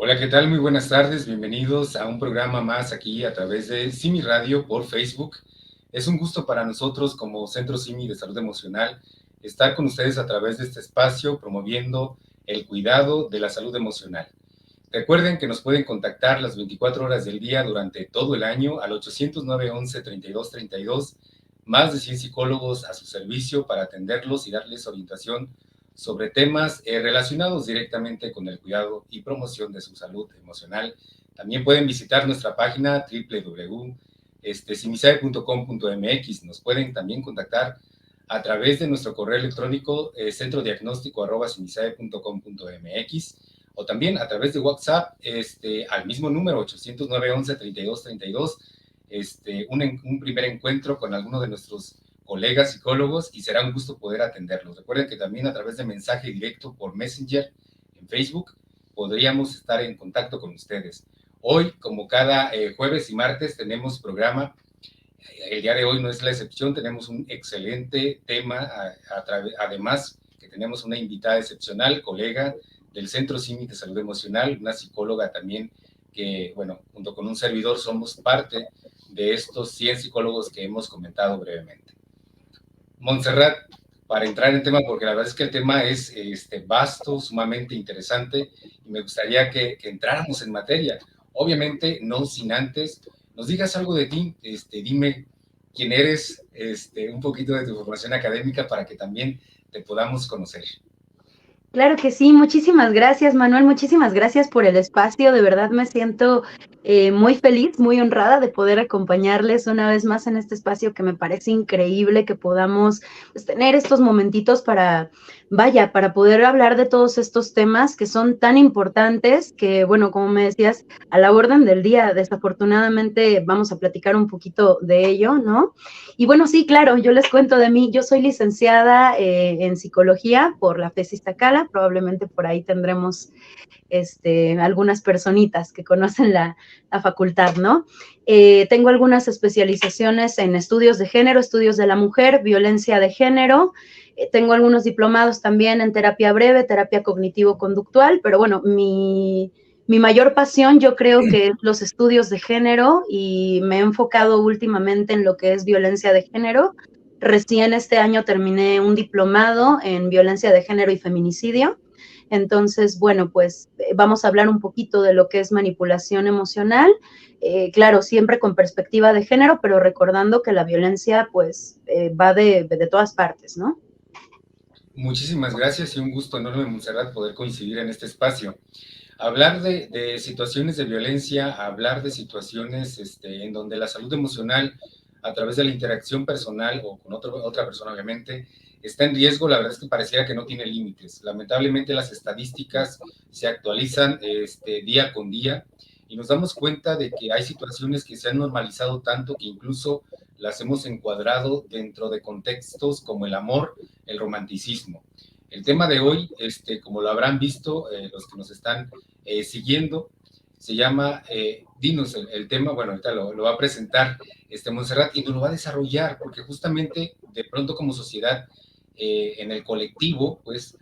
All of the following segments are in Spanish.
Hola, ¿qué tal? Muy buenas tardes. Bienvenidos a un programa más aquí a través de Simi Radio por Facebook. Es un gusto para nosotros como Centro Simi de Salud Emocional estar con ustedes a través de este espacio promoviendo el cuidado de la salud emocional. Recuerden que nos pueden contactar las 24 horas del día durante todo el año al 809-11-3232. Más de 100 psicólogos a su servicio para atenderlos y darles orientación sobre temas relacionados directamente con el cuidado y promoción de su salud emocional. También pueden visitar nuestra página www.simisae.com.mx. Nos pueden también contactar a través de nuestro correo electrónico centrodiagnóstico@simisae.com.mx o también a través de WhatsApp al mismo número 809-11-3232, un primer encuentro con alguno de nuestros colegas psicólogos y será un gusto poder atenderlos. Recuerden que también a través de mensaje directo por Messenger en Facebook podríamos estar en contacto con ustedes. Hoy, como cada jueves y martes, tenemos programa. El día de hoy no es la excepción, tenemos un excelente tema, además que tenemos una invitada excepcional, colega del Centro CIMI de Salud Emocional, una psicóloga también que, bueno, junto con un servidor somos parte de estos 100 psicólogos que hemos comentado brevemente. Montserrat, para entrar en tema, porque la verdad es que el tema es vasto, sumamente interesante, y me gustaría que entráramos en materia. Obviamente, no sin antes, nos digas algo de ti, dime quién eres, un poquito de tu formación académica para que también te podamos conocer. Claro que sí, muchísimas gracias, Manuel, muchísimas gracias por el espacio, de verdad me siento muy feliz, muy honrada de poder acompañarles una vez más en este espacio que me parece increíble que podamos pues, tener estos momentitos para poder hablar de todos estos temas que son tan importantes que, bueno, como me decías, a la orden del día, desafortunadamente vamos a platicar un poquito de ello, ¿no? Y bueno, sí, claro, yo les cuento de mí. Yo soy licenciada en psicología por la FES Iztacala. Probablemente por ahí tendremos algunas personitas que conocen la facultad, ¿no? Tengo algunas especializaciones en estudios de género, estudios de la mujer, violencia de género. Tengo algunos diplomados también en terapia breve, terapia cognitivo-conductual, pero bueno, mi mayor pasión yo creo que es los estudios de género y me he enfocado últimamente en lo que es violencia de género. Recién este año terminé un diplomado en violencia de género y feminicidio. Entonces, bueno, pues vamos a hablar un poquito de lo que es manipulación emocional. Claro, siempre con perspectiva de género, pero recordando que la violencia pues va de todas partes, ¿no? Muchísimas gracias y un gusto enorme, Montserrat, poder coincidir en este espacio. Hablar de situaciones de violencia, hablar de situaciones en donde la salud emocional, a través de la interacción personal o con otra persona, obviamente, está en riesgo, la verdad es que pareciera que no tiene límites. Lamentablemente las estadísticas se actualizan día con día y nos damos cuenta de que hay situaciones que se han normalizado tanto que incluso las hemos encuadrado dentro de contextos como el amor, el romanticismo. El tema de hoy, como lo habrán visto los que nos están siguiendo, se llama Dinos el tema, bueno, ahorita lo va a presentar Montserrat y nos lo va a desarrollar, porque justamente de pronto como sociedad, en el colectivo, pues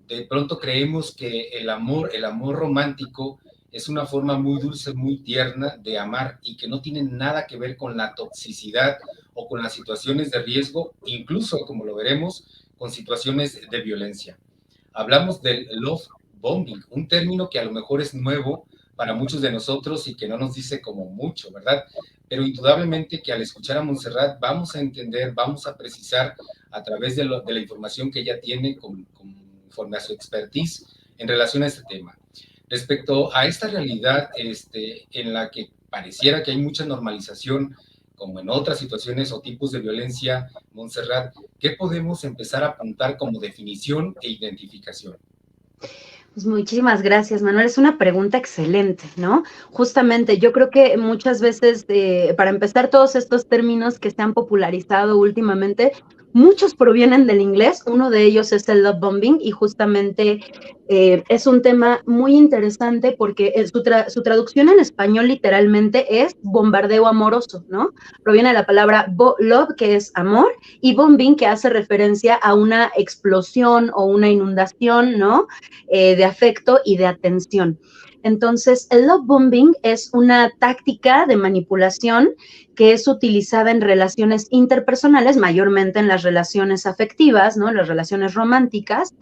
de pronto creemos que el amor romántico es una forma muy dulce, muy tierna de amar y que no tiene nada que ver con la toxicidad o con las situaciones de riesgo, incluso, como lo veremos, con situaciones de violencia. Hablamos del love bombing, un término que a lo mejor es nuevo para muchos de nosotros y que no nos dice como mucho, ¿verdad? Pero indudablemente que al escuchar a Montserrat vamos a entender, vamos a precisar a través de la información que ella tiene conforme a su expertise en relación a este tema. Respecto a esta realidad en la que pareciera que hay mucha normalización, como en otras situaciones o tipos de violencia, Montserrat, ¿qué podemos empezar a apuntar como definición e identificación? Pues muchísimas gracias, Manuel. Es una pregunta excelente, ¿no? Justamente, yo creo que muchas veces, para empezar, todos estos términos que se han popularizado últimamente, muchos provienen del inglés. Uno de ellos es el love bombing y justamente es un tema muy interesante porque su traducción en español literalmente es bombardeo amoroso, ¿no? Proviene de la palabra love, que es amor, y bombing, que hace referencia a una explosión o una inundación, ¿no? De afecto y de atención. Entonces, el love bombing es una táctica de manipulación que es utilizada en relaciones interpersonales, mayormente en las relaciones afectivas, ¿no? Las relaciones románticas,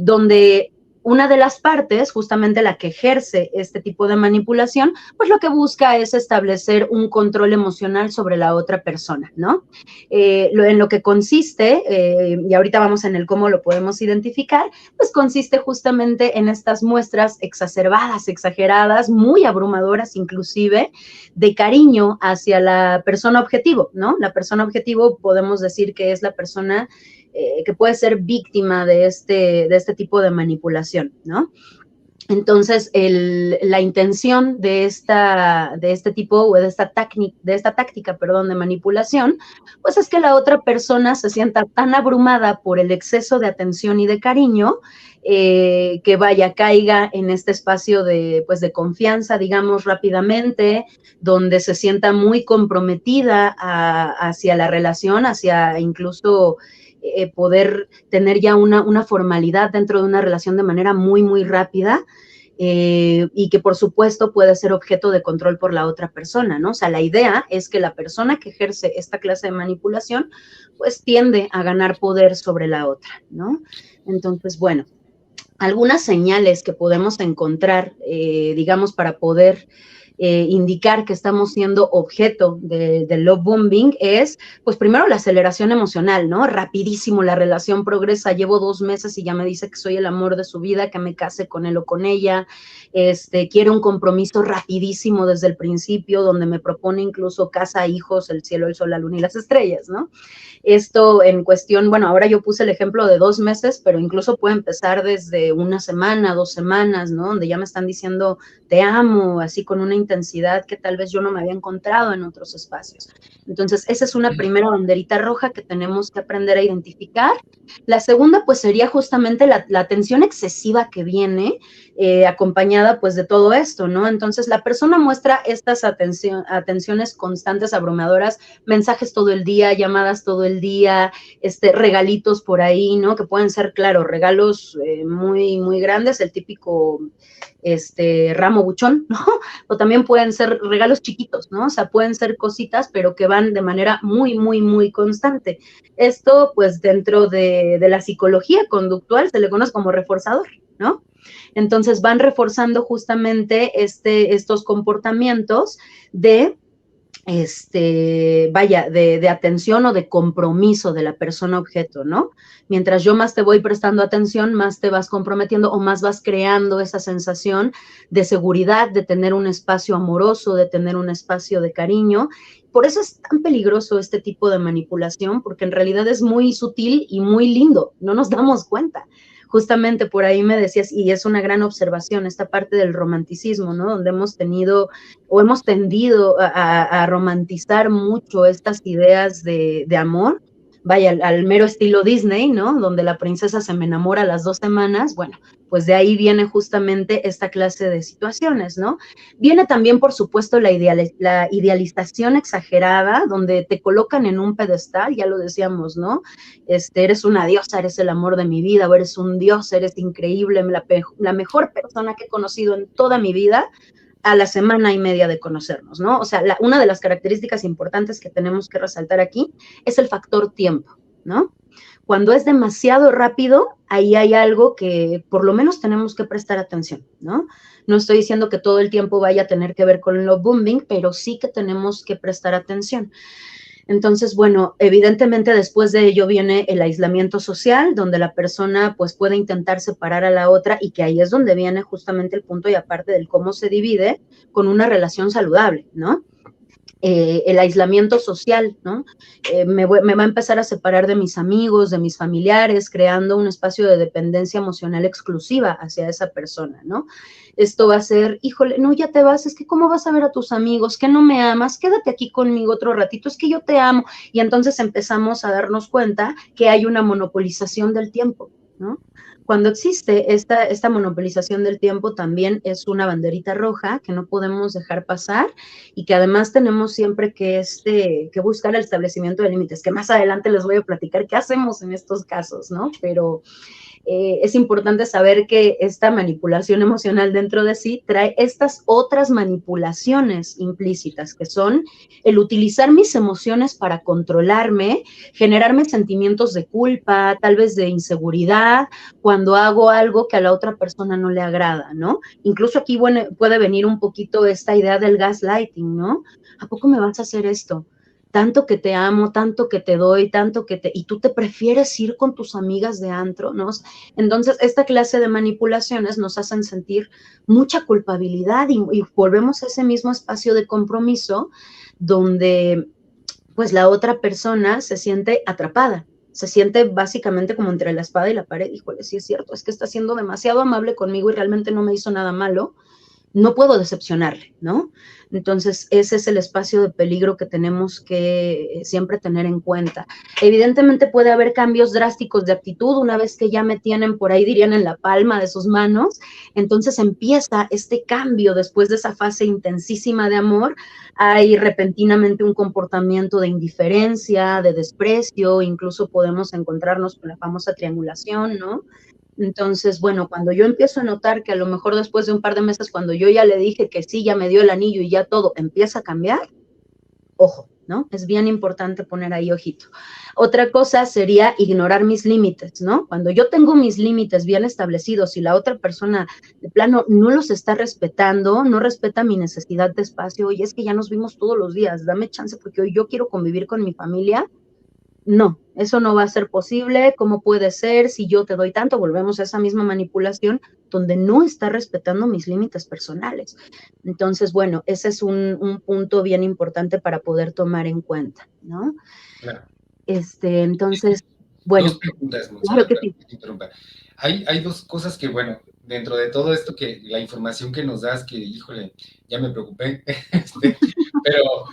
donde una de las partes, justamente la que ejerce este tipo de manipulación, pues lo que busca es establecer un control emocional sobre la otra persona, ¿no? En lo que consiste, y ahorita vamos en el cómo lo podemos identificar, pues consiste justamente en estas muestras exacerbadas, exageradas, muy abrumadoras inclusive, de cariño hacia la persona objetivo, ¿no? La persona objetivo podemos decir que es la persona que puede ser víctima de este tipo de manipulación, ¿no? Entonces, la intención de este tipo o de esta táctica, de manipulación, pues es que la otra persona se sienta tan abrumada por el exceso de atención y de cariño, que caiga en este espacio pues, de confianza, digamos, rápidamente, donde se sienta muy comprometida hacia la relación, hacia incluso poder tener ya una formalidad dentro de una relación de manera muy, muy rápida, y que por supuesto puede ser objeto de control por la otra persona, ¿no? O sea, la idea es que la persona que ejerce esta clase de manipulación, pues tiende a ganar poder sobre la otra, ¿no? Entonces, bueno, algunas señales que podemos encontrar, digamos, para poder indicar que estamos siendo objeto del love bombing es, pues primero la aceleración emocional, ¿no? Rapidísimo, la relación progresa, llevo 2 meses y ya me dice que soy el amor de su vida, que me case con él o con ella, quiere un compromiso rapidísimo desde el principio, donde me propone incluso casa, hijos, el cielo, el sol, la luna y las estrellas, ¿no? Esto en cuestión, bueno, ahora yo puse el ejemplo de 2 meses, pero incluso puede empezar desde una semana, 2 semanas, ¿no? Donde ya me están diciendo te amo, así con una intensidad que tal vez yo no me había encontrado en otros espacios. Entonces, esa es una primera banderita roja que tenemos que aprender a identificar. La segunda, pues, sería justamente la atención excesiva que viene acompañada, pues, de todo esto, ¿no? Entonces, la persona muestra estas atenciones constantes, abrumadoras, mensajes todo el día, llamadas todo el día, regalitos por ahí, ¿no? Que pueden ser, claro, regalos muy, muy grandes, el típico ramo buchón, ¿no? O también pueden ser regalos chiquitos, ¿no? O sea, pueden ser cositas, pero que van de manera muy, muy, muy constante. Esto, pues, dentro de la psicología conductual se le conoce como reforzador, ¿no? Entonces van reforzando justamente estos comportamientos de de atención o de compromiso de la persona objeto, ¿no? Mientras yo más te voy prestando atención, más te vas comprometiendo o más vas creando esa sensación de seguridad, de tener un espacio amoroso, de tener un espacio de cariño. Por eso es tan peligroso este tipo de manipulación, porque en realidad es muy sutil y muy lindo, no nos damos cuenta. Justamente por ahí me decías, y es una gran observación, esta parte del romanticismo, ¿no? Donde hemos tenido o hemos tendido a romantizar mucho estas ideas de amor, al mero estilo Disney, ¿no? Donde la princesa se me enamora a las 2 semanas, bueno, pues de ahí viene justamente esta clase de situaciones, ¿no? Viene también, por supuesto, la idealización exagerada, donde te colocan en un pedestal, ya lo decíamos, ¿no? Eres una diosa, eres el amor de mi vida, o eres un dios, eres increíble, la mejor persona que he conocido en toda mi vida, a la semana y media de conocernos, ¿no? O sea, una de las características importantes que tenemos que resaltar aquí es el factor tiempo, ¿no? Cuando es demasiado rápido, ahí hay algo que por lo menos tenemos que prestar atención, ¿no? No estoy diciendo que todo el tiempo vaya a tener que ver con el love bombing, pero sí que tenemos que prestar atención. Entonces, bueno, evidentemente después de ello viene el aislamiento social, donde la persona pues puede intentar separar a la otra y que ahí es donde viene justamente el punto y aparte del cómo se divide con una relación saludable, ¿no? El aislamiento social, ¿no? Me va a empezar a separar de mis amigos, de mis familiares, creando un espacio de dependencia emocional exclusiva hacia esa persona, ¿no? Esto va a ser, híjole, no, ya te vas, es que ¿cómo vas a ver a tus amigos? ¿Que no me amas? Quédate aquí conmigo otro ratito, es que yo te amo. Y entonces empezamos a darnos cuenta que hay una monopolización del tiempo, ¿no? Cuando existe esta monopolización del tiempo, también es una banderita roja que no podemos dejar pasar y que además tenemos siempre que buscar el establecimiento de límites, que más adelante les voy a platicar qué hacemos en estos casos, ¿no? Pero es importante saber que esta manipulación emocional dentro de sí trae estas otras manipulaciones implícitas, que son el utilizar mis emociones para controlarme, generarme sentimientos de culpa, tal vez de inseguridad, cuando hago algo que a la otra persona no le agrada, ¿no? Incluso aquí, bueno, puede venir un poquito esta idea del gaslighting, ¿no? ¿A poco me vas a hacer esto? Tanto que te amo, tanto que te doy, tanto que te... y tú te prefieres ir con tus amigas de antro, ¿no? Entonces, esta clase de manipulaciones nos hacen sentir mucha culpabilidad y volvemos a ese mismo espacio de compromiso donde pues la otra persona se siente atrapada, se siente básicamente como entre la espada y la pared. Híjole, sí es cierto, es que está siendo demasiado amable conmigo y realmente no me hizo nada malo, no puedo decepcionarle, ¿no? Entonces, ese es el espacio de peligro que tenemos que siempre tener en cuenta. Evidentemente puede haber cambios drásticos de actitud una vez que ya me tienen por ahí, dirían, en la palma de sus manos. Entonces empieza este cambio después de esa fase intensísima de amor. Hay repentinamente un comportamiento de indiferencia, de desprecio, incluso podemos encontrarnos con la famosa triangulación, ¿no? Entonces, bueno, cuando yo empiezo a notar que a lo mejor después de un par de meses, cuando yo ya le dije que sí, ya me dio el anillo y ya todo empieza a cambiar, ojo, ¿no? Es bien importante poner ahí ojito. Otra cosa sería ignorar mis límites, ¿no? Cuando yo tengo mis límites bien establecidos y la otra persona de plano no los está respetando, no respeta mi necesidad de espacio, oye, es que ya nos vimos todos los días, dame chance porque hoy yo quiero convivir con mi familia. No, eso no va a ser posible. ¿Cómo puede ser si yo te doy tanto? Volvemos a esa misma manipulación donde no está respetando mis límites personales. Entonces, bueno, ese es un punto bien importante para poder tomar en cuenta, ¿no? Claro. Entonces, bueno, Dos preguntas, claro Montserrat, que perdón sí. que te interrumpa. Hay dos cosas que, bueno, dentro de todo esto, que la información que nos das, que, híjole, ya me preocupé, pero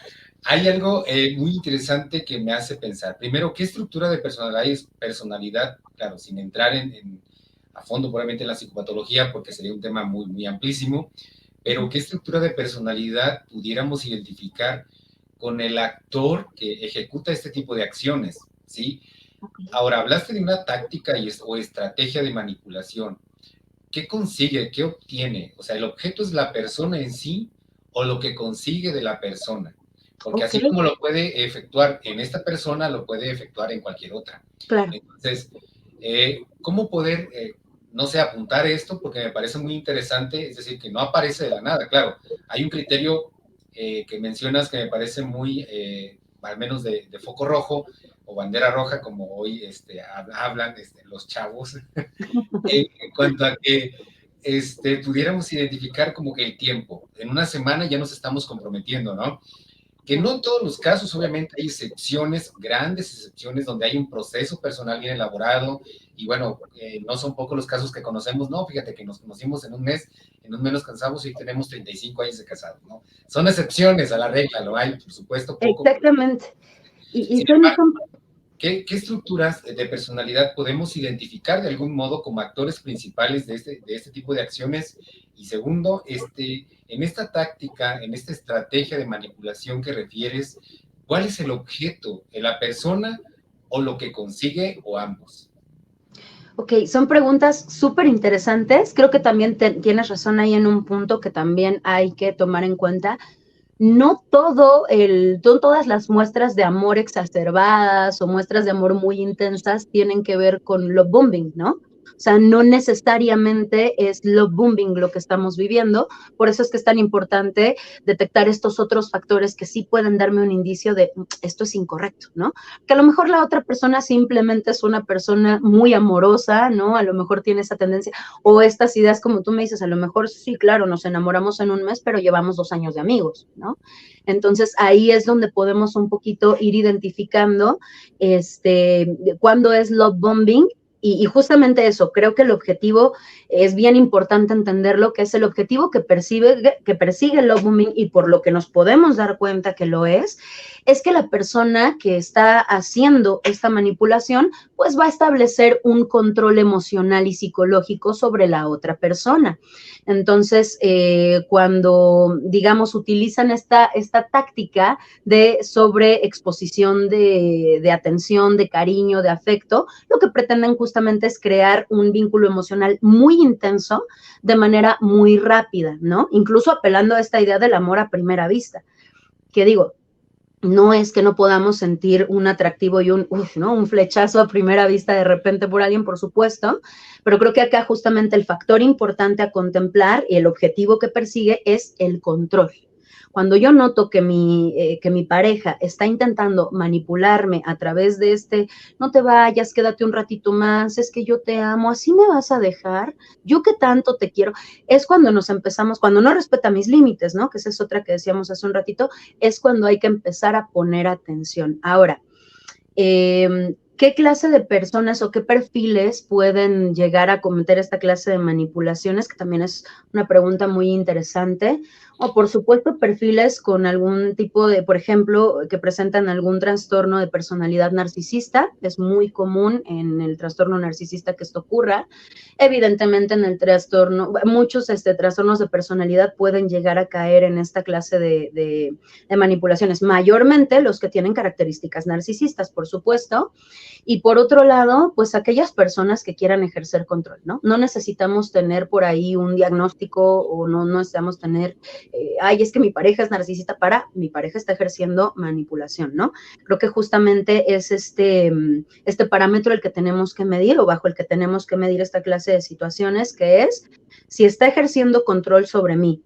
hay algo muy interesante que me hace pensar. Primero, ¿qué estructura de personalidad, claro, sin entrar a fondo probablemente en la psicopatología, porque sería un tema muy, muy amplísimo, pero qué estructura de personalidad pudiéramos identificar con el actor que ejecuta este tipo de acciones, ¿sí? Ahora, hablaste de una táctica o estrategia de manipulación. ¿Qué consigue? ¿Qué obtiene? O sea, ¿el objeto es la persona en sí o lo que consigue de la persona? Porque Ok, así como lo puede efectuar en esta persona, lo puede efectuar en cualquier otra. claro. Entonces, ¿cómo poder, no sé, apuntar esto? Porque me parece muy interesante, es decir, que no aparece de la nada. Claro, hay un criterio que mencionas que me parece muy, al menos de foco rojo o bandera roja, como hoy hablan los chavos, en cuanto a que pudiéramos identificar como que el tiempo. En una semana ya nos estamos comprometiendo, ¿no? Que no en todos los casos, obviamente hay excepciones, grandes excepciones, donde hay un proceso personal bien elaborado, y bueno, no son pocos los casos que conocemos, no, fíjate que nos conocimos en un mes nos cansamos y tenemos 35 años de casados, ¿no? Son excepciones a la regla, lo hay, por supuesto, poco. Exactamente. Y Sin son, embargo, son ¿qué estructuras de personalidad podemos identificar de algún modo como actores principales de este tipo de acciones? Y segundo, en esta táctica, en esta estrategia de manipulación que refieres, ¿cuál es el objeto? ¿La persona o lo que consigue o ambos? Ok, son preguntas súper interesantes. Creo que también tienes razón ahí en un punto que también hay que tomar en cuenta. No todas las muestras de amor exacerbadas o muestras de amor muy intensas tienen que ver con love bombing, ¿no? O sea, no necesariamente es love bombing lo que estamos viviendo, por eso es que es tan importante detectar estos otros factores que sí pueden darme un indicio de esto es incorrecto, ¿no? Que a lo mejor la otra persona simplemente es una persona muy amorosa, ¿no? A lo mejor tiene esa tendencia, o estas ideas como tú me dices, a lo mejor sí, claro, nos enamoramos en un mes, pero llevamos 2 años de amigos, ¿no? Entonces ahí es donde podemos un poquito ir identificando cuándo es love bombing y justamente eso, creo que el objetivo es bien importante entenderlo, que es el objetivo que persigue el love bombing y por lo que nos podemos dar cuenta que lo es que la persona que está haciendo esta manipulación pues va a establecer un control emocional y psicológico sobre la otra persona. Entonces, cuando, digamos, utilizan esta táctica de sobreexposición de atención, de cariño, de afecto, lo que pretenden justamente justamente es crear un vínculo emocional muy intenso de manera muy rápida, ¿no? Incluso apelando a esta idea del amor a primera vista, que digo, no es que no podamos sentir un atractivo y ¿no? Un flechazo a primera vista de repente por alguien, por supuesto, pero creo que acá justamente el factor importante a contemplar y el objetivo que persigue es el control. Cuando yo noto que mi pareja está intentando manipularme a través de no te vayas, quédate un ratito más, es que yo te amo, así me vas a dejar, yo que tanto te quiero, es cuando nos empezamos, cuando no respeta mis límites, ¿no? Que esa es otra que decíamos hace un ratito, es cuando hay que empezar a poner atención. Ahora, ¿qué clase de personas o qué perfiles pueden llegar a cometer esta clase de manipulaciones? Que también es una pregunta muy interesante. O, por supuesto, perfiles con algún tipo de, por ejemplo, que presentan algún trastorno de personalidad narcisista. Es muy común en el trastorno narcisista que esto ocurra. Evidentemente, en el trastorno, muchos trastornos de personalidad pueden llegar a caer en esta clase de manipulaciones, mayormente los que tienen características narcisistas, por supuesto. Y por otro lado, pues aquellas personas que quieran ejercer control, ¿no? No necesitamos tener por ahí un diagnóstico o no necesitamos tener, ay, es que mi pareja es narcisista mi pareja está ejerciendo manipulación, ¿no? Creo que justamente es este parámetro el que tenemos que medir o bajo el que tenemos que medir esta clase de situaciones, que es si está ejerciendo control sobre mí,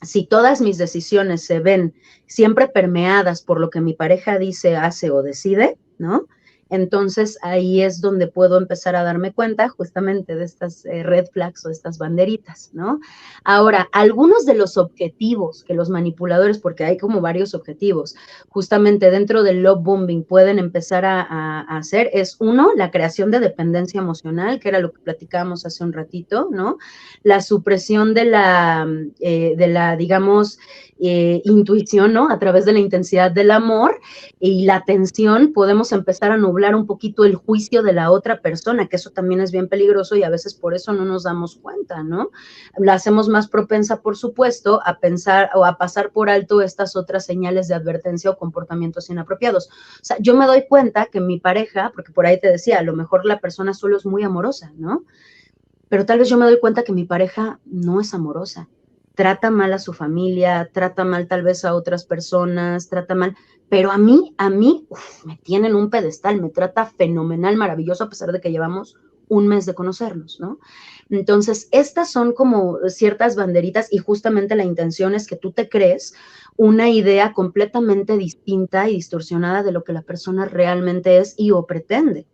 si todas mis decisiones se ven siempre permeadas por lo que mi pareja dice, hace o decide, ¿no? Entonces ahí es donde puedo empezar a darme cuenta justamente de estas red flags o estas banderitas, ¿no? Ahora, algunos de los objetivos que los manipuladores, porque hay como varios objetivos, justamente dentro del love bombing pueden empezar a hacer, es uno, la creación de dependencia emocional, que era lo que platicábamos hace un ratito, ¿no? La supresión de la digamos, intuición, ¿no? A través de la intensidad del amor y la atención, podemos empezar a nublar un poquito el juicio de la otra persona, que eso también es bien peligroso y a veces por eso no nos damos cuenta, ¿no? La hacemos más propensa, por supuesto, a pensar o a pasar por alto estas otras señales de advertencia o comportamientos inapropiados. O sea, yo me doy cuenta que mi pareja, porque por ahí te decía, a lo mejor la persona solo es muy amorosa, ¿no? Pero tal vez yo me doy cuenta que mi pareja no es amorosa, trata mal a su familia, trata mal tal vez a otras personas, trata mal, pero a mí, me tiene en un pedestal, me trata fenomenal, maravilloso, a pesar de que llevamos un mes de conocernos, ¿no? Entonces, estas son como ciertas banderitas y justamente la intención es que tú te crees una idea completamente distinta y distorsionada de lo que la persona realmente es y o pretende.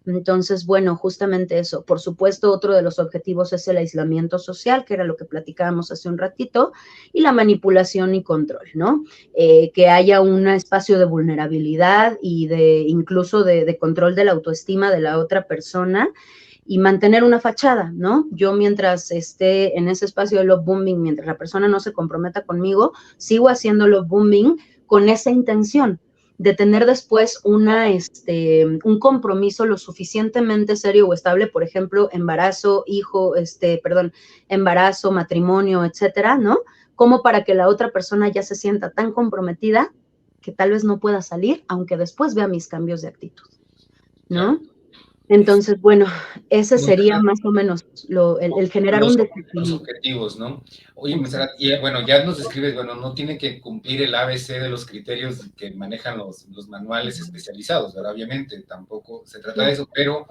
Entonces, bueno, justamente eso. Por supuesto, otro de los objetivos es el aislamiento social, que era lo que platicábamos hace un ratito, y la manipulación y control, ¿no? Que haya un espacio de vulnerabilidad y incluso de control de la autoestima de la otra persona y mantener una fachada, ¿no? Yo mientras esté en ese espacio de love bombing, mientras la persona no se comprometa conmigo, sigo haciendo love bombing con esa intención de tener después un compromiso lo suficientemente serio o estable, por ejemplo, embarazo, embarazo, matrimonio, etcétera, ¿no? Como para que la otra persona ya se sienta tan comprometida que tal vez no pueda salir, aunque después vea mis cambios de actitud, ¿no? Claro. Entonces, bueno, ese sería Monserrat, más o menos el generar un los desequilibrio. objetivos, ¿no? Oye, Exacto. Monserrat, y bueno, ya nos describes, bueno, no tiene que cumplir el ABC de los criterios que manejan los manuales especializados, ¿verdad? Obviamente, tampoco se trata de eso, pero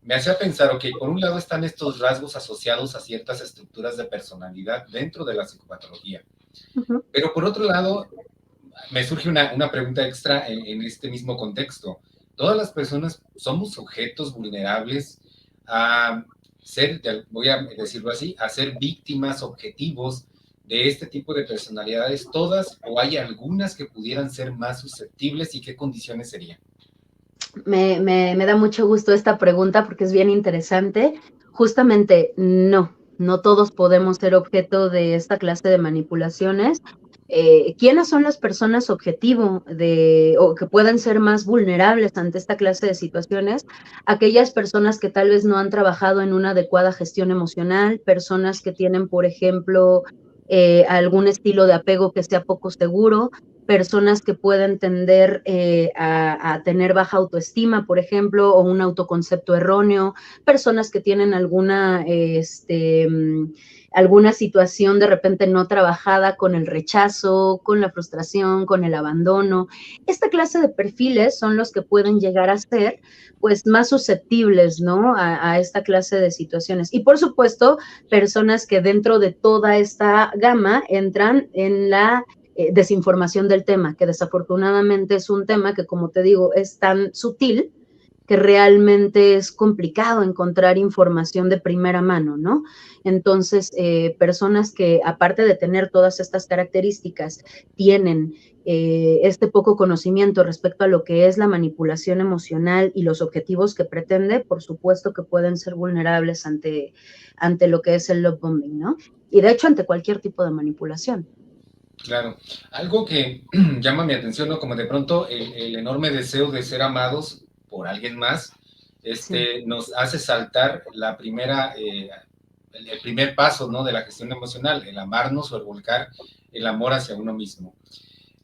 me hacía pensar, ok, por un lado están estos rasgos asociados a ciertas estructuras de personalidad dentro de la psicopatología, Uh-huh. pero por otro lado, me surge una pregunta extra en este mismo contexto. ¿Todas las personas somos sujetos vulnerables a ser, voy a decirlo así, a ser víctimas objetivos de este tipo de personalidades? ¿Todas o hay algunas que pudieran ser más susceptibles y qué condiciones serían? Me da mucho gusto esta pregunta porque es bien interesante. Justamente, no todos podemos ser objeto de esta clase de manipulaciones. ¿Quiénes son las personas objetivo o que pueden ser más vulnerables ante esta clase de situaciones? Aquellas personas que tal vez no han trabajado en una adecuada gestión emocional, personas que tienen, por ejemplo, algún estilo de apego que sea poco seguro, personas que pueden tender a tener baja autoestima, por ejemplo, o un autoconcepto erróneo, personas que tienen alguna situación de repente no trabajada con el rechazo, con la frustración, con el abandono. Esta clase de perfiles son los que pueden llegar a ser pues más susceptibles, ¿no? A esta clase de situaciones. Y por supuesto, personas que dentro de toda esta gama entran en la desinformación del tema, que desafortunadamente es un tema que, como te digo, es tan sutil que realmente es complicado encontrar información de primera mano, ¿no? Entonces, personas que aparte de tener todas estas características, tienen este poco conocimiento respecto a lo que es la manipulación emocional y los objetivos que pretende, por supuesto que pueden ser vulnerables ante lo que es el love bombing, ¿no? Y de hecho ante cualquier tipo de manipulación. Claro, algo que llama mi atención, ¿no? Como de pronto el enorme deseo de ser amados por alguien más, Sí. nos hace saltar la primera, el primer paso, ¿no? De la gestión emocional, el amarnos o el volcar el amor hacia uno mismo.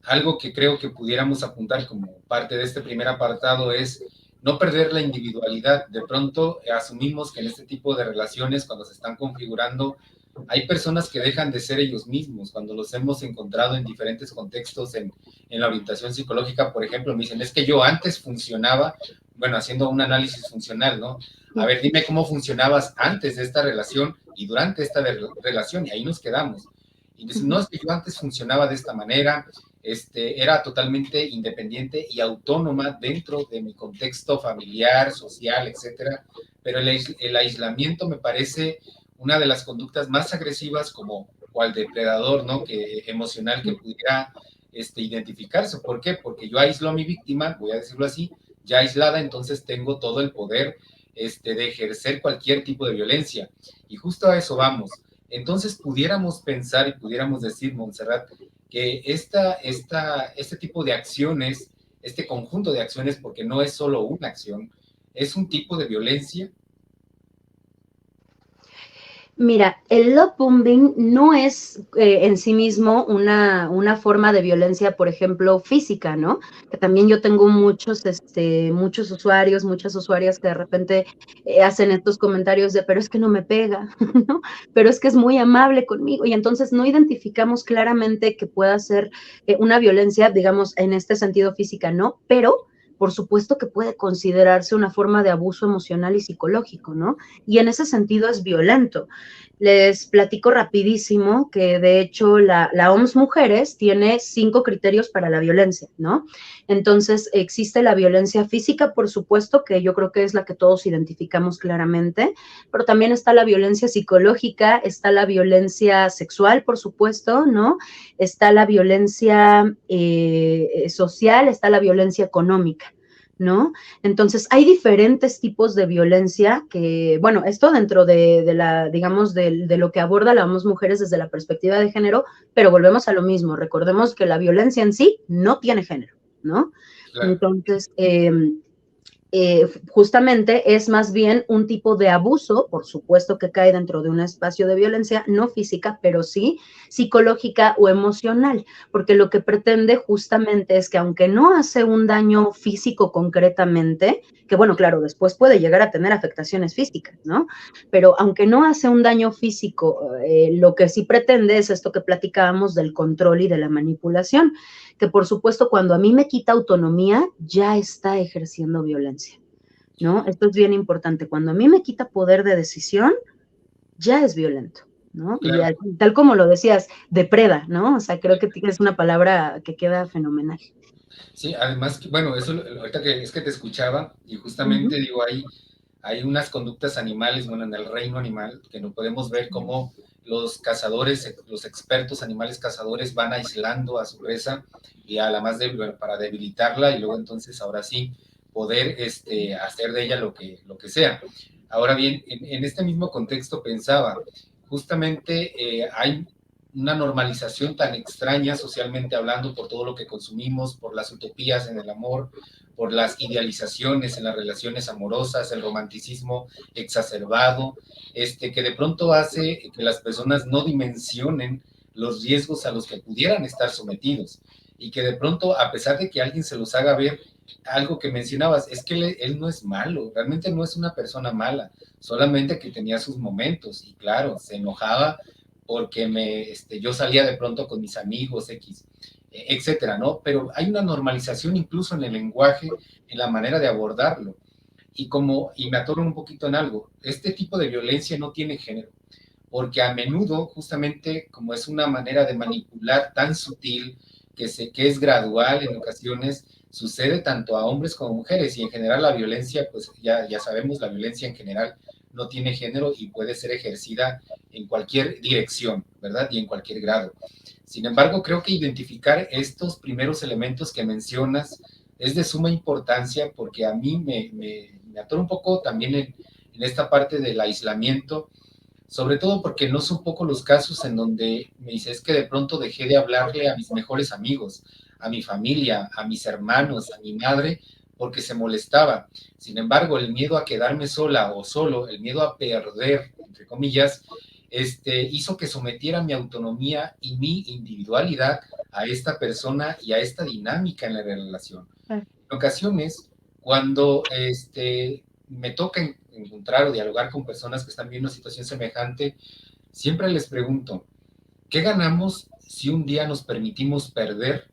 Algo que creo que pudiéramos apuntar como parte de este primer apartado es no perder la individualidad. De pronto asumimos que en este tipo de relaciones, cuando se están configurando, hay personas que dejan de ser ellos mismos. Cuando los hemos encontrado en diferentes contextos, en la orientación psicológica, por ejemplo, me dicen, es que yo antes funcionaba, bueno, haciendo un análisis funcional, ¿no? A ver, dime cómo funcionabas antes de esta relación y durante esta relación, y ahí nos quedamos. Y dicen, no, es que yo antes funcionaba de esta manera, era totalmente independiente y autónoma dentro de mi contexto familiar, social, etcétera, pero el aislamiento me parece una de las conductas más agresivas como cual depredador, ¿no? Que emocional que pudiera identificarse. ¿Por qué? Porque yo aíslo a mi víctima, voy a decirlo así, ya aislada, entonces tengo todo el poder de ejercer cualquier tipo de violencia. Y justo a eso vamos. Entonces pudiéramos pensar y pudiéramos decir, Montserrat, que este tipo de acciones, este conjunto de acciones, porque no es solo una acción, es un tipo de violencia. Mira, el love bombing no es en sí mismo una forma de violencia, por ejemplo, física, ¿no? Que también yo tengo muchos usuarios, muchas usuarias que de repente hacen estos comentarios de, pero es que no me pega, ¿no? Pero es que es muy amable conmigo y entonces no identificamos claramente que pueda ser una violencia, digamos, en este sentido física, ¿no? Pero por supuesto que puede considerarse una forma de abuso emocional y psicológico, ¿no? Y en ese sentido es violento. Les platico rapidísimo que de hecho la OMS Mujeres tiene 5 criterios para la violencia, ¿no? Entonces existe la violencia física, por supuesto, que yo creo que es la que todos identificamos claramente, pero también está la violencia psicológica, está la violencia sexual, por supuesto, ¿no? Está la violencia social, está la violencia económica. ¿No? Entonces, hay diferentes tipos de violencia que, bueno, esto dentro de la, digamos, de lo que aborda la OMS Mujeres desde la perspectiva de género, pero volvemos a lo mismo, recordemos que la violencia en sí no tiene género, ¿no? Claro. Entonces, justamente es más bien un tipo de abuso, por supuesto que cae dentro de un espacio de violencia, no física, pero sí psicológica o emocional, porque lo que pretende justamente es que aunque no hace un daño físico concretamente, que bueno, claro, después puede llegar a tener afectaciones físicas, ¿no? Pero aunque no hace un daño físico, lo que sí pretende es esto que platicábamos del control y de la manipulación, que por supuesto cuando a mí me quita autonomía, ya está ejerciendo violencia, ¿no? Esto es bien importante. Cuando a mí me quita poder de decisión, ya es violento, ¿no? Y Claro. tal como lo decías, depreda, ¿no? O sea, creo que es una palabra que queda fenomenal. Sí, además, bueno, eso ahorita que es que te escuchaba y Uh -huh. justamente digo, hay unas conductas animales, bueno, en el reino animal, que no podemos ver cómo los cazadores, los expertos animales cazadores van aislando a su presa y a la más débil, bueno, para debilitarla y luego entonces ahora sí poder hacer de ella lo que sea. Ahora bien, en este mismo contexto pensaba, justamente hay una normalización tan extraña socialmente hablando por todo lo que consumimos, por las utopías en el amor, por las idealizaciones en las relaciones amorosas, el romanticismo exacerbado, que de pronto hace que las personas no dimensionen los riesgos a los que pudieran estar sometidos y que de pronto, a pesar de que alguien se los haga ver, algo que mencionabas, es que él no es malo, realmente no es una persona mala, solamente que tenía sus momentos y claro, se enojaba porque yo salía de pronto con mis amigos X, etcétera, ¿no? Pero hay una normalización incluso en el lenguaje, en la manera de abordarlo. Y me atoro un poquito en algo, este tipo de violencia no tiene género, porque a menudo, justamente como es una manera de manipular tan sutil, que es gradual en ocasiones, sucede tanto a hombres como a mujeres, y en general la violencia, pues ya sabemos, la violencia en general no tiene género y puede ser ejercida en cualquier dirección, ¿verdad? Y en cualquier grado. Sin embargo, creo que identificar estos primeros elementos que mencionas es de suma importancia porque a mí me atoro un poco también en esta parte del aislamiento, sobre todo porque no son pocos los casos en donde me dice, es que de pronto dejé de hablarle a mis mejores amigos, a mi familia, a mis hermanos, a mi madre, porque se molestaba. Sin embargo, el miedo a quedarme sola o solo, el miedo a perder, entre comillas, hizo que sometiera mi autonomía y mi individualidad a esta persona y a esta dinámica en la relación. En ocasiones, cuando me toca encontrar o dialogar con personas que están viviendo una situación semejante, siempre les pregunto, ¿qué ganamos si un día nos permitimos perder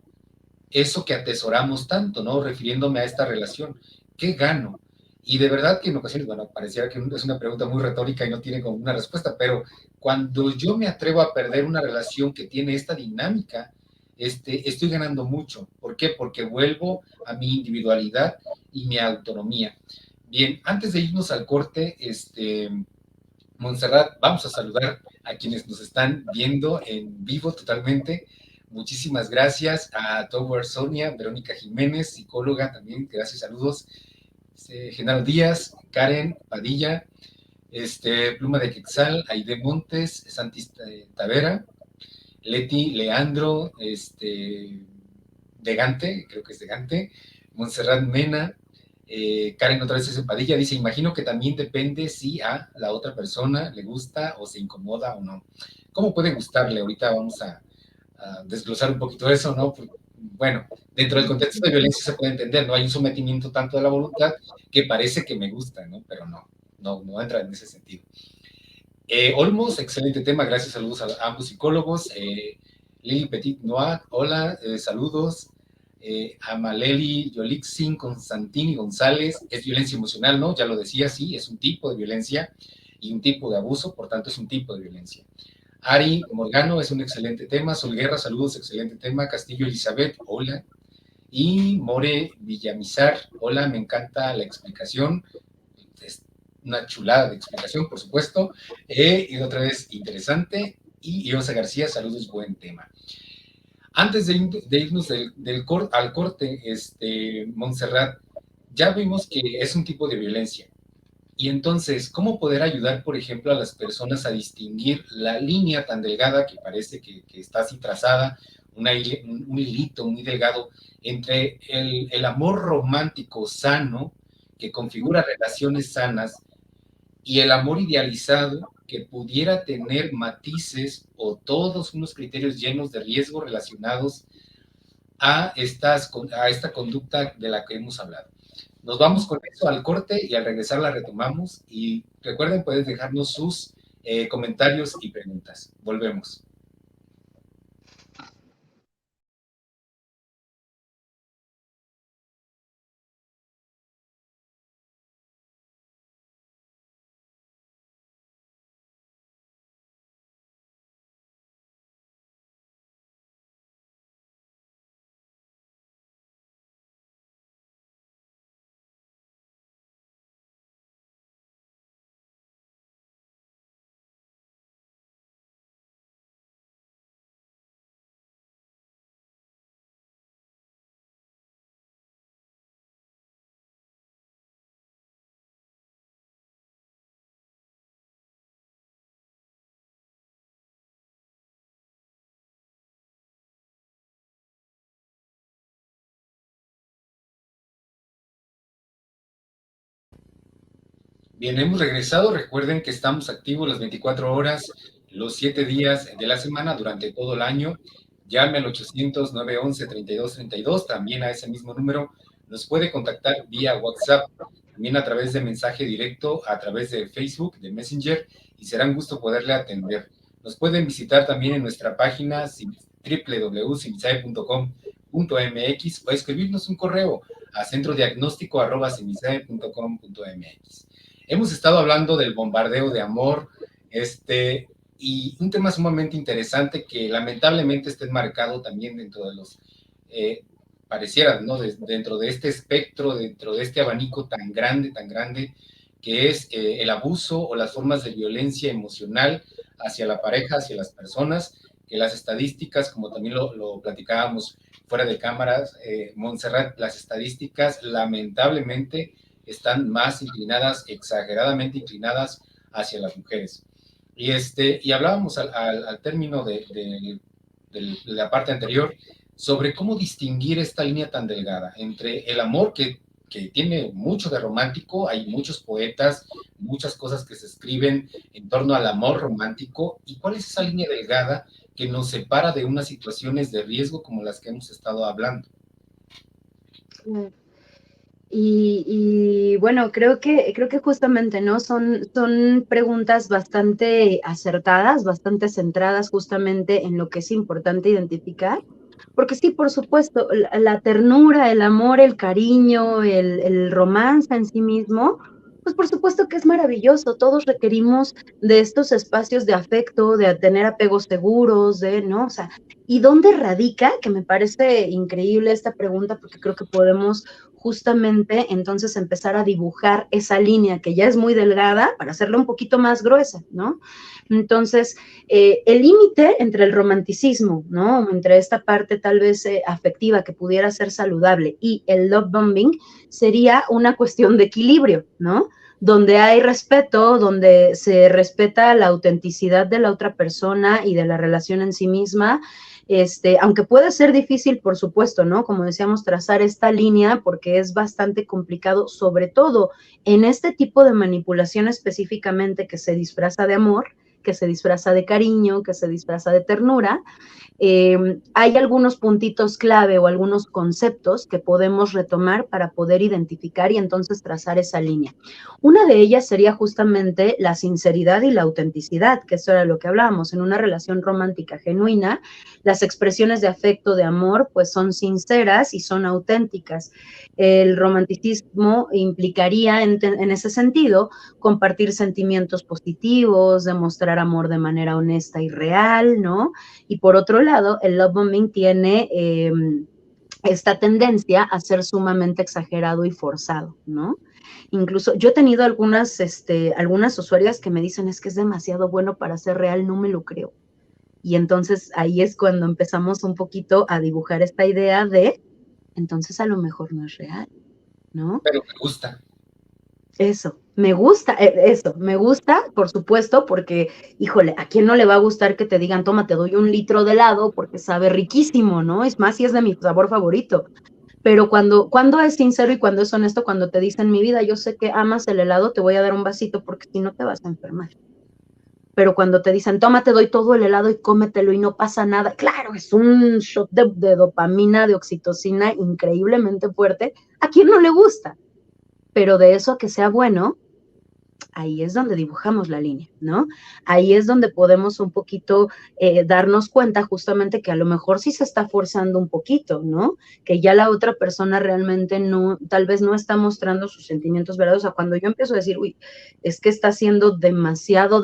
eso que atesoramos tanto, ¿no? Refiriéndome a esta relación, ¿qué gano? Y de verdad que en ocasiones, bueno, pareciera que es una pregunta muy retórica y no tiene como una respuesta, pero cuando yo me atrevo a perder una relación que tiene esta dinámica, estoy ganando mucho. ¿Por qué? Porque vuelvo a mi individualidad y mi autonomía. Bien, antes de irnos al corte, Montserrat, vamos a saludar a quienes nos están viendo en vivo totalmente. Muchísimas gracias a Tower Sonia, Verónica Jiménez, psicóloga también, gracias, saludos. Genaro Díaz, Karen Padilla, Pluma de Quetzal, Aide Montes, Santis Tavera, Leti Leandro, de Gante, creo que es de Gante, Montserrat Mena, Karen otra vez es Padilla, dice, imagino que también depende si a la otra persona le gusta o se incomoda o no. ¿Cómo puede gustarle? Ahorita vamos a desglosar un poquito eso, ¿no? Porque, bueno, dentro del contexto de violencia se puede entender, ¿no? Hay un sometimiento tanto de la voluntad que parece que me gusta, ¿no? Pero no entra en ese sentido. Olmos, excelente tema, gracias, saludos a ambos psicólogos. Lili Petit Noir, hola, saludos. A Maleli Yolixin, Constantini González, es violencia emocional, ¿no? Ya lo decía, sí, es un tipo de violencia y un tipo de abuso, por tanto es un tipo de violencia. Ari Morgano, es un excelente tema. Sol Guerra, saludos, excelente tema. Castillo Elizabeth, hola. Y More Villamizar, hola, me encanta la explicación. Es una chulada de explicación, por supuesto. Y otra vez, interesante. Y Iosa García, saludos, buen tema. Antes de irnos al corte, Montserrat, ya vimos que es un tipo de violencia. Y entonces, ¿cómo poder ayudar, por ejemplo, a las personas a distinguir la línea tan delgada que parece que está así trazada, un hilito muy delgado, entre el amor romántico sano, que configura relaciones sanas, y el amor idealizado, que pudiera tener matices o todos unos criterios llenos de riesgo relacionados a esta conducta de la que hemos hablado? Nos vamos con eso al corte y al regresar la retomamos. Y recuerden, pueden dejarnos sus comentarios y preguntas. Volvemos. Bien, hemos regresado. Recuerden que estamos activos las 24 horas, los 7 días de la semana durante todo el año. Llame al 800-911-3232, también a ese mismo número. Nos puede contactar vía WhatsApp, también a través de mensaje directo, a través de Facebook, de Messenger, y será un gusto poderle atender. Nos pueden visitar también en nuestra página www.cimisae.com.mx o escribirnos un correo a centrodiagnóstico@cimisae.com.mx. Hemos estado hablando del bombardeo de amor, y un tema sumamente interesante que lamentablemente está enmarcado también dentro de los, pareciera, ¿no? Dentro de este espectro, dentro de este abanico tan grande, que es el abuso o las formas de violencia emocional hacia la pareja, hacia las personas, que las estadísticas, como también lo platicábamos fuera de cámaras, Montserrat, las estadísticas lamentablemente están más inclinadas, exageradamente inclinadas hacia las mujeres. Y hablábamos al término de la parte anterior sobre cómo distinguir esta línea tan delgada entre el amor que tiene mucho de romántico, hay muchos poetas, muchas cosas que se escriben en torno al amor romántico, y cuál es esa línea delgada que nos separa de unas situaciones de riesgo como las que hemos estado hablando. Y bueno, creo que justamente, ¿no? Son preguntas bastante acertadas, bastante centradas justamente en lo que es importante identificar. Porque sí, por supuesto, la ternura, el amor, el cariño, el romance en sí mismo, pues por supuesto que es maravilloso. Todos requerimos de estos espacios de afecto, de tener apegos seguros, ¿no? O sea, ¿y dónde radica? Que me parece increíble esta pregunta, porque creo que podemos justamente entonces empezar a dibujar esa línea que ya es muy delgada para hacerla un poquito más gruesa, ¿no? Entonces, el límite entre el romanticismo, ¿no? Entre esta parte tal vez afectiva que pudiera ser saludable y el love bombing sería una cuestión de equilibrio, ¿no? Donde hay respeto, donde se respeta la autenticidad de la otra persona y de la relación en sí misma, aunque puede ser difícil, por supuesto, ¿no? Como decíamos, trazar esta línea porque es bastante complicado, sobre todo en este tipo de manipulación específicamente que se disfraza de amor, que se disfraza de cariño, que se disfraza de ternura. Hay algunos puntitos clave o algunos conceptos que podemos retomar para poder identificar y entonces trazar esa línea. Una de ellas sería justamente la sinceridad y la autenticidad, que eso era lo que hablábamos. En una relación romántica genuina, las expresiones de afecto, de amor, pues son sinceras y son auténticas. El romanticismo implicaría en ese sentido compartir sentimientos positivos, demostrar amor de manera honesta y real, ¿no? Y por otro lado, el love bombing tiene esta tendencia a ser sumamente exagerado y forzado, ¿no? Incluso yo he tenido algunas usuarias que me dicen, es que es demasiado bueno para ser real, no me lo creo. Y entonces ahí es cuando empezamos un poquito a dibujar esta idea de, entonces a lo mejor no es real, ¿no? Pero me gusta. Eso, me gusta, por supuesto, porque, híjole, ¿a quién no le va a gustar que te digan, toma, te doy un litro de helado porque sabe riquísimo, ¿no? Es más, si es de mi sabor favorito. Pero cuando es sincero y cuando es honesto, cuando te dicen, mi vida, yo sé que amas el helado, te voy a dar un vasito porque si no te vas a enfermar. Pero cuando te dicen, toma, te doy todo el helado y cómetelo y no pasa nada, claro, es un shot de dopamina, de oxitocina increíblemente fuerte. ¿A quién no le gusta? Pero de eso a que sea bueno, ahí es donde dibujamos la línea, ¿no? Ahí es donde podemos un poquito darnos cuenta justamente que a lo mejor sí se está forzando un poquito, ¿no? Que ya la otra persona realmente no, tal vez no está mostrando sus sentimientos verdaderos. O sea, cuando yo empiezo a decir, uy, es que está haciendo demasiado,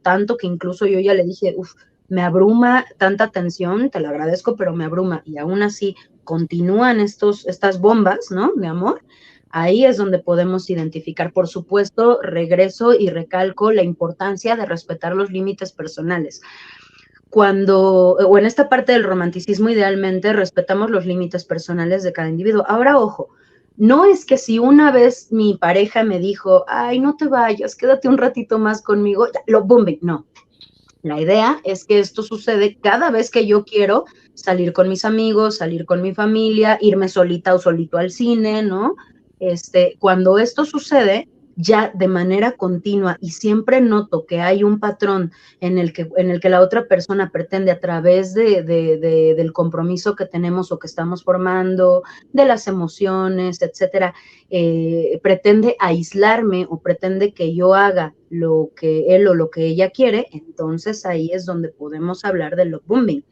tanto que incluso yo ya le dije, uff, me abruma tanta tensión, te lo agradezco, pero me abruma. Y aún así continúan estas bombas, ¿no? De amor. Ahí es donde podemos identificar, por supuesto, regreso y recalco la importancia de respetar los límites personales. O en esta parte del romanticismo, idealmente respetamos los límites personales de cada individuo. Ahora, ojo, no es que si una vez mi pareja me dijo, ay, no te vayas, quédate un ratito más conmigo, lo bombing, no. La idea es que esto sucede cada vez que yo quiero salir con mis amigos, salir con mi familia, irme solita o solito al cine, ¿no? Cuando esto sucede, ya de manera continua y siempre noto que hay un patrón en el que la otra persona pretende a través del compromiso que tenemos o que estamos formando, de las emociones, etcétera, pretende aislarme o pretende que yo haga lo que él o lo que ella quiere, entonces ahí es donde podemos hablar de love bombing.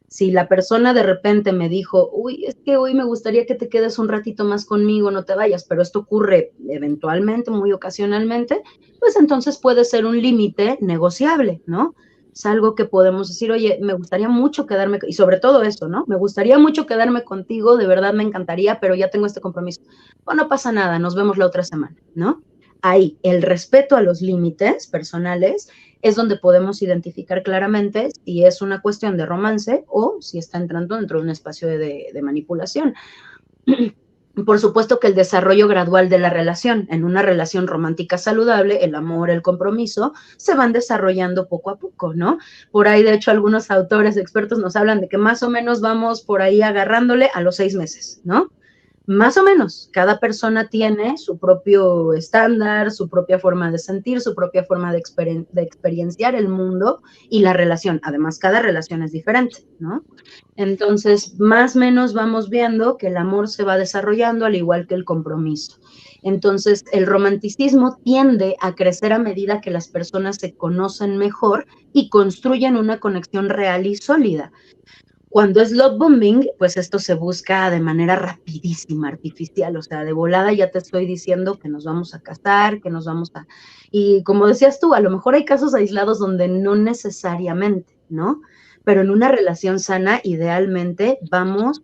Si la persona de repente me dijo, uy, es que hoy me gustaría que te quedes un ratito más conmigo, no te vayas, pero esto ocurre eventualmente, muy ocasionalmente, pues entonces puede ser un límite negociable, ¿no? Es algo que podemos decir, oye, me gustaría mucho quedarme, y sobre todo eso, ¿no? Me gustaría mucho quedarme contigo, de verdad me encantaría, pero ya tengo este compromiso. Bueno, no pasa nada, nos vemos la otra semana, ¿no? Ahí, el respeto a los límites personales es donde podemos identificar claramente si es una cuestión de romance o si está entrando dentro de un espacio de manipulación. Por supuesto que el desarrollo gradual de la relación, en una relación romántica saludable, el amor, el compromiso, se van desarrollando poco a poco, ¿no? Por ahí, de hecho, algunos autores expertos nos hablan de que más o menos vamos por ahí agarrándole a los 6 meses, ¿no? Más o menos, cada persona tiene su propio estándar, su propia forma de sentir, su propia forma de experienciar el mundo y la relación. Además, cada relación es diferente, ¿no? Entonces, más o menos vamos viendo que el amor se va desarrollando al igual que el compromiso. Entonces, el romanticismo tiende a crecer a medida que las personas se conocen mejor y construyen una conexión real y sólida. Cuando es love bombing, pues esto se busca de manera rapidísima, artificial, o sea, de volada ya te estoy diciendo que nos vamos a casar, que nos vamos a... Y como decías tú, a lo mejor hay casos aislados donde no necesariamente, ¿no? Pero en una relación sana, idealmente, vamos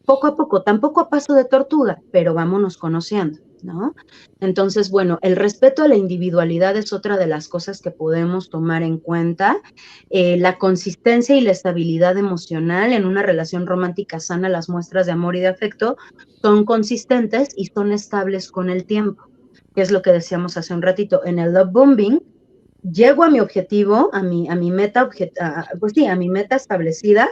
poco a poco, tampoco a paso de tortuga, pero vámonos conociendo, ¿no? Entonces, bueno, el respeto a la individualidad es otra de las cosas que podemos tomar en cuenta. La consistencia y la estabilidad emocional en una relación romántica sana, las muestras de amor y de afecto son consistentes y son estables con el tiempo, que es lo que decíamos hace un ratito. En el love bombing, llego a mi objetivo, a mi meta, pues sí, a mi meta establecida,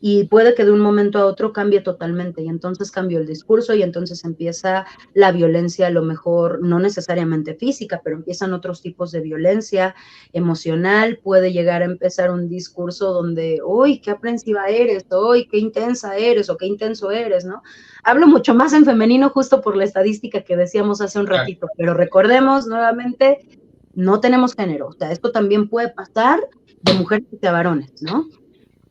y puede que de un momento a otro cambie totalmente, y entonces cambio el discurso, y entonces empieza la violencia, a lo mejor no necesariamente física, pero empiezan otros tipos de violencia emocional, puede llegar a empezar un discurso donde, uy, qué aprensiva eres, uy, qué intensa eres, o qué intenso eres, ¿no? Hablo mucho más en femenino justo por la estadística que decíamos hace un ratito, pero recordemos nuevamente, no tenemos género, o sea, esto también puede pasar de mujeres a varones, ¿no?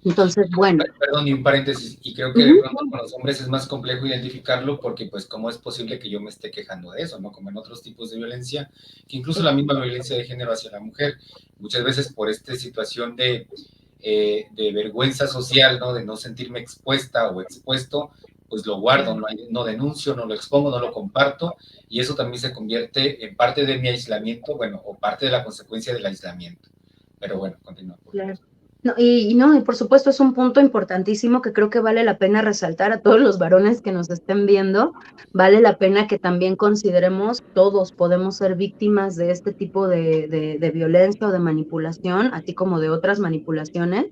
Entonces, bueno. Perdón, y un paréntesis, y creo que de pronto con los hombres es más complejo identificarlo porque pues cómo es posible que yo me esté quejando de eso, ¿no? Como en otros tipos de violencia, que incluso la misma violencia de género hacia la mujer, muchas veces por esta situación de vergüenza social, ¿no? De no sentirme expuesta o expuesto, pues lo guardo, no denuncio, no lo expongo, no lo comparto, y eso también se convierte en parte de mi aislamiento, bueno, o parte de la consecuencia del aislamiento. Pero bueno, continúa. Claro. No, y por supuesto es un punto importantísimo que creo que vale la pena resaltar a todos los varones que nos estén viendo. Vale la pena que también consideremos, todos podemos ser víctimas de este tipo de violencia o de manipulación, así como de otras manipulaciones.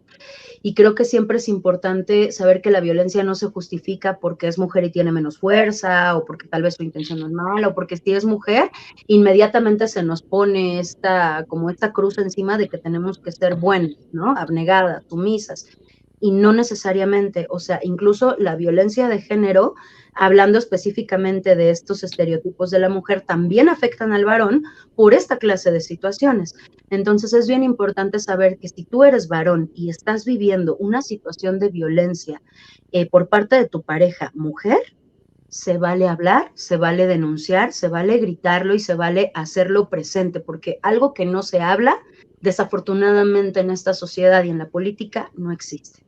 Y creo que siempre es importante saber que la violencia no se justifica porque es mujer y tiene menos fuerza, o porque tal vez su intención no es mala, o porque si es mujer, inmediatamente se nos pone como esta cruz encima de que tenemos que ser buenas, ¿no? Abnegadas, sumisas. Y no necesariamente, o sea, incluso la violencia de género, hablando específicamente de estos estereotipos de la mujer, también afectan al varón por esta clase de situaciones. Entonces es bien importante saber que si tú eres varón y estás viviendo una situación de violencia por parte de tu pareja mujer, se vale hablar, se vale denunciar, se vale gritarlo y se vale hacerlo presente, porque algo que no se habla, desafortunadamente en esta sociedad y en la política, no existe.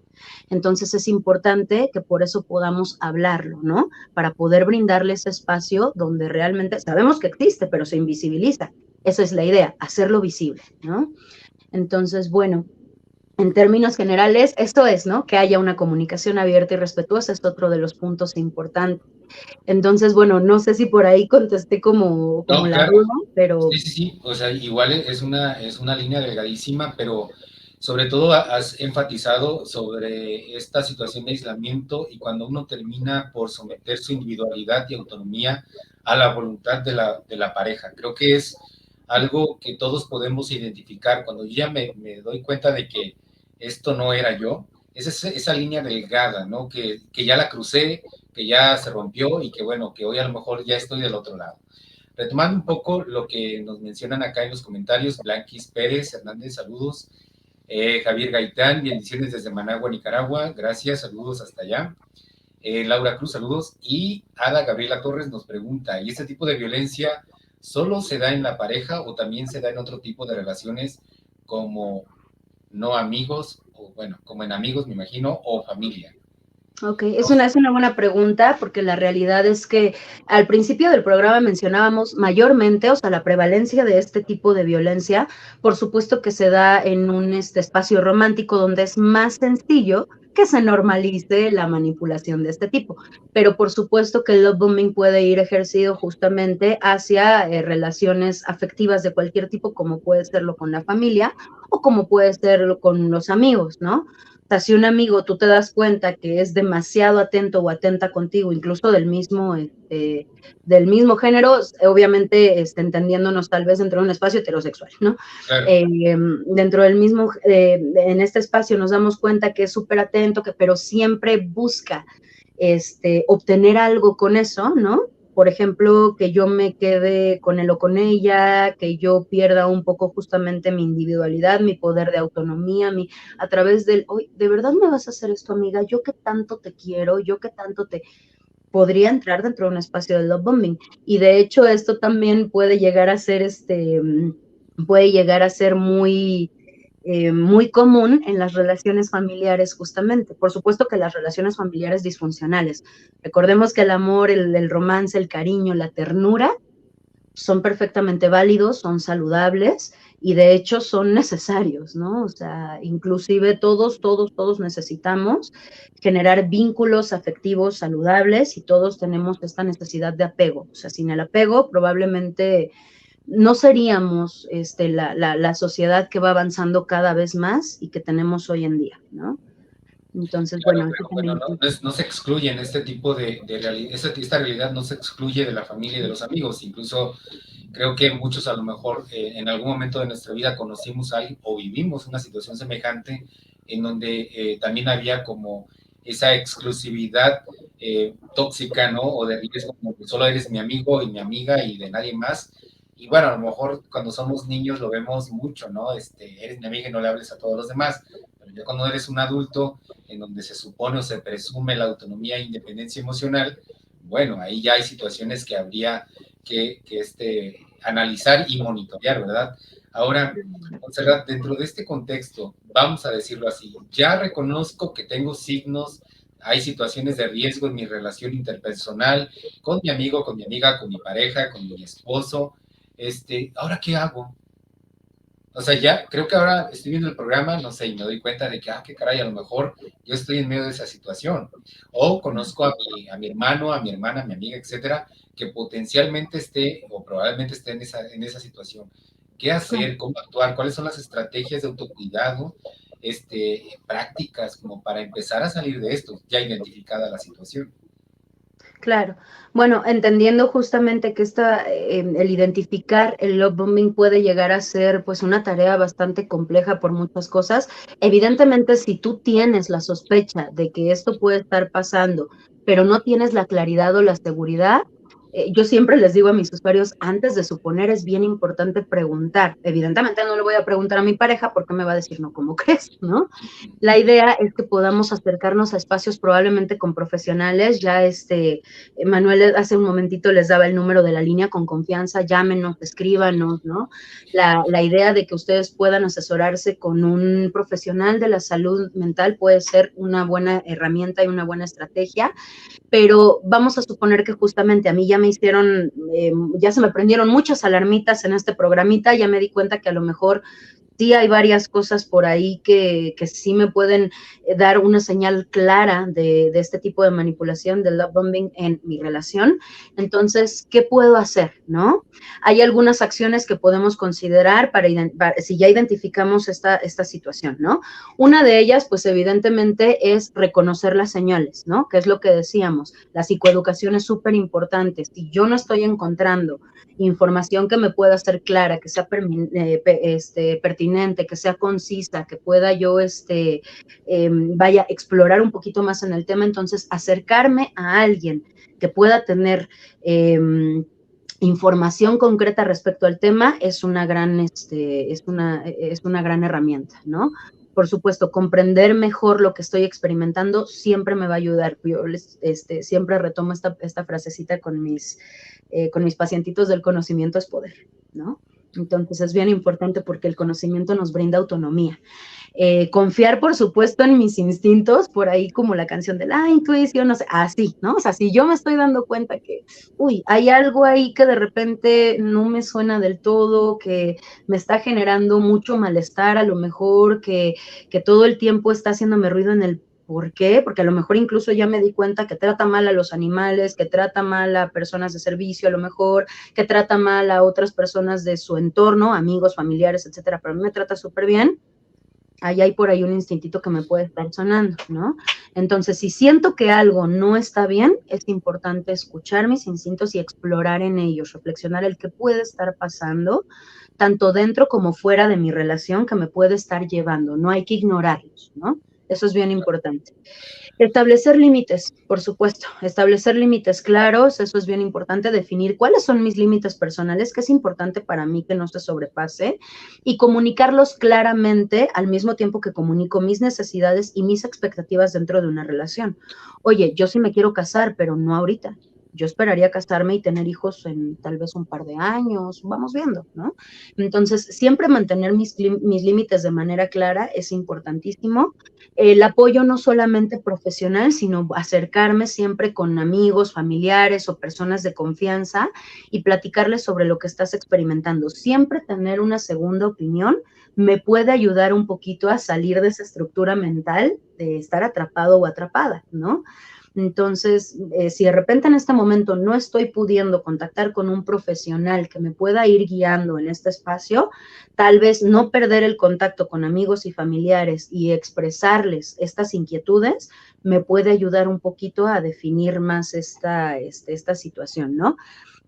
Entonces es importante que por eso podamos hablarlo, ¿no? Para poder brindarle ese espacio donde realmente sabemos que existe, pero se invisibiliza. Esa es la idea, hacerlo visible, ¿no? Entonces, bueno, en términos generales, esto es, ¿no? Que haya una comunicación abierta y respetuosa es otro de los puntos importantes. Entonces, bueno, no sé si por ahí contesté como la claro. duda, pero... Sí, o sea, igual es una línea delgadísima, pero Sobre todo has enfatizado sobre esta situación de aislamiento y cuando uno termina por someter su individualidad y autonomía a la voluntad de la pareja. Creo que es algo que todos podemos identificar. Cuando yo ya me doy cuenta de que esto no era yo, es esa línea delgada, ¿no? Que ya la crucé, que ya se rompió y que bueno, que hoy a lo mejor ya estoy del otro lado. Retomando un poco lo que nos mencionan acá en los comentarios, Blanquis Pérez Hernández, saludos. Javier Gaitán, bendiciones desde Managua, Nicaragua, gracias, saludos hasta allá. Laura Cruz, saludos. Y Ada Gabriela Torres nos pregunta, ¿y este tipo de violencia solo se da en la pareja o también se da en otro tipo de relaciones como no amigos, o bueno, como en amigos, me imagino, o familia? Ok, es una buena pregunta porque la realidad es que al principio del programa mencionábamos mayormente, o sea, la prevalencia de este tipo de violencia, por supuesto que se da en un espacio romántico donde es más sencillo que se normalice la manipulación de este tipo, pero por supuesto que el love bombing puede ir ejercido justamente hacia relaciones afectivas de cualquier tipo, como puede serlo con la familia o como puede serlo con los amigos, ¿no? Sea, si un amigo tú te das cuenta que es demasiado atento o atenta contigo, incluso del mismo género, obviamente entendiéndonos tal vez dentro de un espacio heterosexual, ¿no? Claro. Dentro del mismo, en este espacio nos damos cuenta que es súper atento, pero siempre busca obtener algo con eso, ¿no? Por ejemplo, que yo me quede con él o con ella, que yo pierda un poco justamente mi individualidad, mi poder de autonomía, a través del, hoy, ¿de verdad me vas a hacer esto, amiga? Yo que tanto te quiero, yo que tanto te podría entrar dentro de un espacio de love bombing. Y de hecho, esto también puede llegar a ser muy común en las relaciones familiares justamente. Por supuesto que las relaciones familiares disfuncionales. Recordemos que el amor, el romance, el cariño, la ternura son perfectamente válidos, son saludables y de hecho son necesarios, ¿no? O sea, inclusive todos necesitamos generar vínculos afectivos saludables y todos tenemos esta necesidad de apego. O sea, sin el apego probablemente no seríamos la sociedad que va avanzando cada vez más y que tenemos hoy en día, ¿no? Entonces, Claro, bueno, eso pero bueno, también no se excluyen este tipo de realidad, esta realidad no se excluye de la familia y de los amigos, incluso creo que muchos a lo mejor en algún momento de nuestra vida conocimos a alguien o vivimos una situación semejante en donde también había como esa exclusividad tóxica, ¿no? O de riesgo, como que solo eres mi amigo y mi amiga y de nadie más. Y bueno, a lo mejor cuando somos niños lo vemos mucho, ¿no? Eres mi amiga y no le hables a todos los demás. Pero ya cuando eres un adulto, en donde se supone o se presume la autonomía e independencia emocional, bueno, ahí ya hay situaciones que habría que analizar y monitorear, ¿verdad? Ahora, Montserrat, dentro de este contexto, vamos a decirlo así, ya reconozco que tengo signos, hay situaciones de riesgo en mi relación interpersonal con mi amigo, con mi amiga, con mi pareja, con mi esposo. ¿Ahora qué hago? O sea, ya creo que ahora estoy viendo el programa, no sé, y me doy cuenta de que, qué caray, a lo mejor yo estoy en medio de esa situación. O conozco a mi hermano, a mi hermana, a mi amiga, etcétera, que potencialmente esté o probablemente esté en esa situación. ¿Qué hacer? ¿Cómo actuar? ¿Cuáles son las estrategias de autocuidado, prácticas como para empezar a salir de esto, ya identificada la situación? Claro. Bueno, entendiendo justamente que el identificar el love bombing puede llegar a ser pues una tarea bastante compleja por muchas cosas. Evidentemente, si tú tienes la sospecha de que esto puede estar pasando, pero no tienes la claridad o la seguridad, yo siempre les digo a mis usuarios, antes de suponer es bien importante preguntar. Evidentemente no le voy a preguntar a mi pareja porque me va a decir, no, ¿cómo crees? ¿No? La idea es que podamos acercarnos a espacios probablemente con profesionales. Ya Manuel hace un momentito les daba el número de la línea con confianza, llámenos, escríbanos, ¿no? La idea de que ustedes puedan asesorarse con un profesional de la salud mental puede ser una buena herramienta y una buena estrategia, pero vamos a suponer que justamente a mí ya me hicieron, ya se me prendieron muchas alarmitas en este programita, ya me di cuenta que a lo mejor sí hay varias cosas por ahí que sí me pueden dar una señal clara de este tipo de manipulación, del love bombing en mi relación. Entonces, ¿qué puedo hacer, no? Hay algunas acciones que podemos considerar para si ya identificamos esta situación, ¿no? Una de ellas, pues evidentemente, es reconocer las señales, ¿no? Que es lo que decíamos. La psicoeducación es súper importante. Si yo no estoy encontrando información que me pueda ser clara, que sea pertinente, que sea concisa, que pueda yo, vaya, explorar un poquito más en el tema, entonces acercarme a alguien que pueda tener información concreta respecto al tema es una gran, es una gran herramienta, ¿no? Por supuesto, comprender mejor lo que estoy experimentando siempre me va a ayudar. Yo siempre retomo esta frasecita con mis pacientitos del conocimiento es poder, ¿no? Entonces es bien importante porque el conocimiento nos brinda autonomía. Confiar, por supuesto, en mis instintos, por ahí como la canción de la intuición, no sé, así, ¿no? O sea, si yo me estoy dando cuenta que, uy, hay algo ahí que de repente no me suena del todo, que me está generando mucho malestar, a lo mejor que todo el tiempo está haciéndome ruido en el ¿por qué? Porque a lo mejor incluso ya me di cuenta que trata mal a los animales, que trata mal a personas de servicio, a lo mejor, que trata mal a otras personas de su entorno, amigos, familiares, etcétera, pero a mí me trata súper bien. Ahí hay por ahí un instintito que me puede estar sonando, ¿no? Entonces, si siento que algo no está bien, es importante escuchar mis instintos y explorar en ellos, reflexionar el qué puede estar pasando, tanto dentro como fuera de mi relación, que me puede estar llevando. No hay que ignorarlos, ¿no? Eso es bien importante. Establecer límites, por supuesto, establecer límites claros, eso es bien importante, definir cuáles son mis límites personales, que es importante para mí que no se sobrepase, y comunicarlos claramente al mismo tiempo que comunico mis necesidades y mis expectativas dentro de una relación. Oye, yo sí me quiero casar, pero no ahorita. Yo esperaría casarme y tener hijos en tal vez un par de años, vamos viendo, ¿no? Entonces, siempre mantener mis límites de manera clara es importantísimo. El apoyo no solamente profesional, sino acercarme siempre con amigos, familiares o personas de confianza y platicarles sobre lo que estás experimentando. Siempre tener una segunda opinión me puede ayudar un poquito a salir de esa estructura mental de estar atrapado o atrapada, ¿no? Entonces, si de repente en este momento no estoy pudiendo contactar con un profesional que me pueda ir guiando en este espacio, tal vez no perder el contacto con amigos y familiares y expresarles estas inquietudes me puede ayudar un poquito a definir más esta situación, ¿no?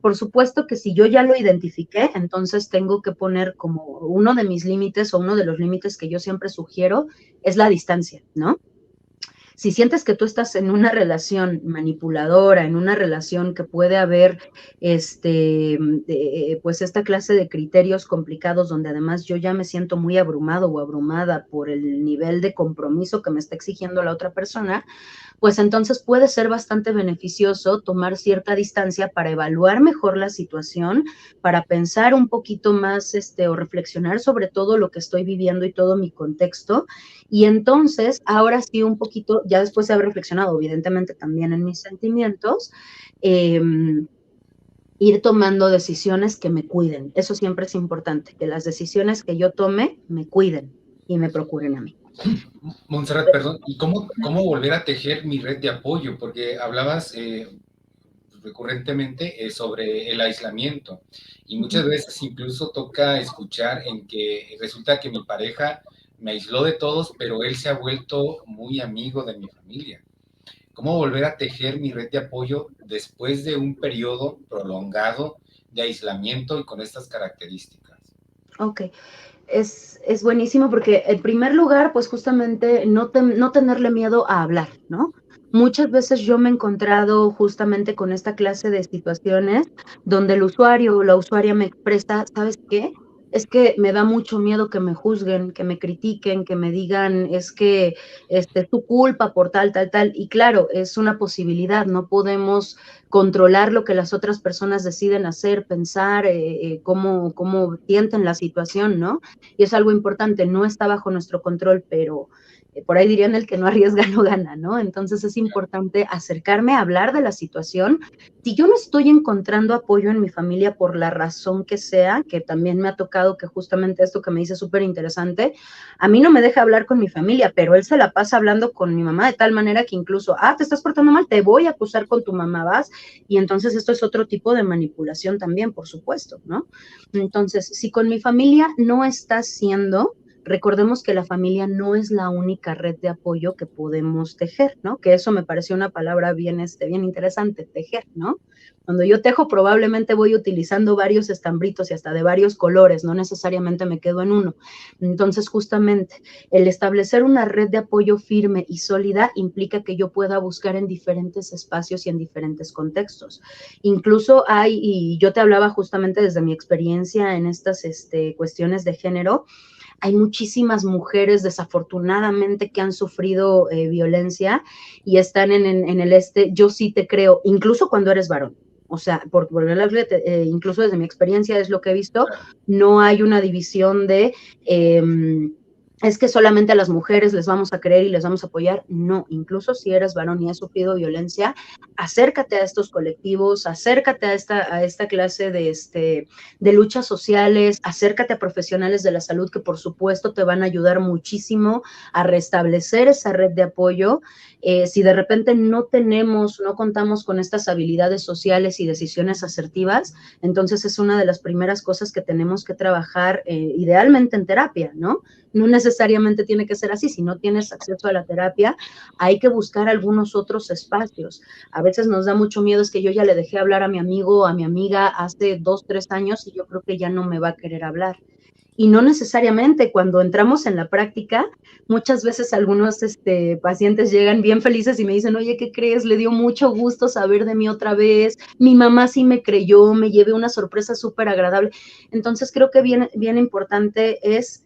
Por supuesto que si yo ya lo identifiqué, entonces tengo que poner como uno de mis límites o uno de los límites que yo siempre sugiero es la distancia, ¿no? Si sientes que tú estás en una relación manipuladora, en una relación que puede haber, pues esta clase de criterios complicados donde además yo ya me siento muy abrumado o abrumada por el nivel de compromiso que me está exigiendo la otra persona, pues entonces puede ser bastante beneficioso tomar cierta distancia para evaluar mejor la situación, para pensar un poquito más, o reflexionar sobre todo lo que estoy viviendo y todo mi contexto. Y entonces, ahora sí un poquito, ya después de haber reflexionado, evidentemente también en mis sentimientos, eh, ir tomando decisiones que me cuiden. Eso siempre es importante, que las decisiones que yo tome me cuiden y me procuren a mí. Montserrat, perdón, ¿y cómo volver a tejer mi red de apoyo? Porque hablabas recurrentemente sobre el aislamiento y muchas veces incluso toca escuchar en que resulta que mi pareja me aisló de todos, pero él se ha vuelto muy amigo de mi familia. ¿Cómo volver a tejer mi red de apoyo después de un periodo prolongado de aislamiento y con estas características? Ok, es buenísimo porque en primer lugar, pues justamente no tenerle miedo a hablar, ¿no? Muchas veces yo me he encontrado justamente con esta clase de situaciones donde el usuario o la usuaria me expresa, ¿sabes qué? Es que me da mucho miedo que me juzguen, que me critiquen, que me digan, es que es tu culpa por tal, tal, tal. Y claro, es una posibilidad, no podemos controlar lo que las otras personas deciden hacer, pensar, cómo sienten la situación, ¿no? Y es algo importante, no está bajo nuestro control, pero por ahí dirían el que no arriesga no gana, ¿no? Entonces es importante acercarme a hablar de la situación. Si yo no estoy encontrando apoyo en mi familia por la razón que sea, que también me ha tocado que justamente esto que me dice es súper interesante, a mí no me deja hablar con mi familia, pero él se la pasa hablando con mi mamá de tal manera que incluso, te estás portando mal, te voy a acusar con tu mamá, vas, y entonces esto es otro tipo de manipulación también, por supuesto, ¿no? Entonces, si con mi familia no está siendo, recordemos que la familia no es la única red de apoyo que podemos tejer, ¿no? Que eso me pareció una palabra bien, bien interesante, tejer, ¿no? Cuando yo tejo probablemente voy utilizando varios estambritos y hasta de varios colores, no necesariamente me quedo en uno. Entonces, justamente, el establecer una red de apoyo firme y sólida implica que yo pueda buscar en diferentes espacios y en diferentes contextos. Incluso hay, y yo te hablaba justamente desde mi experiencia en estas cuestiones de género, hay muchísimas mujeres desafortunadamente que han sufrido violencia y están en el yo sí te creo, incluso cuando eres varón. O sea, por volver a hablar, incluso desde mi experiencia es lo que he visto, no hay una división de es que solamente a las mujeres les vamos a creer y les vamos a apoyar. No, incluso si eres varón y has sufrido violencia, acércate a estos colectivos, acércate a esta clase de luchas sociales, acércate a profesionales de la salud que por supuesto te van a ayudar muchísimo a restablecer esa red de apoyo. Si de repente no contamos con estas habilidades sociales y decisiones asertivas, entonces es una de las primeras cosas que tenemos que trabajar idealmente en terapia, ¿no? No necesariamente tiene que ser así. Si no tienes acceso a la terapia, hay que buscar algunos otros espacios. A veces nos da mucho miedo, es que yo ya le dejé hablar a mi amigo, a mi amiga hace 2, 3 años y yo creo que ya no me va a querer hablar. Y no necesariamente, cuando entramos en la práctica, muchas veces algunos pacientes llegan bien felices y me dicen, oye, ¿qué crees? Le dio mucho gusto saber de mí otra vez, mi mamá sí me creyó, me llevé una sorpresa súper agradable. Entonces creo que bien, bien importante es,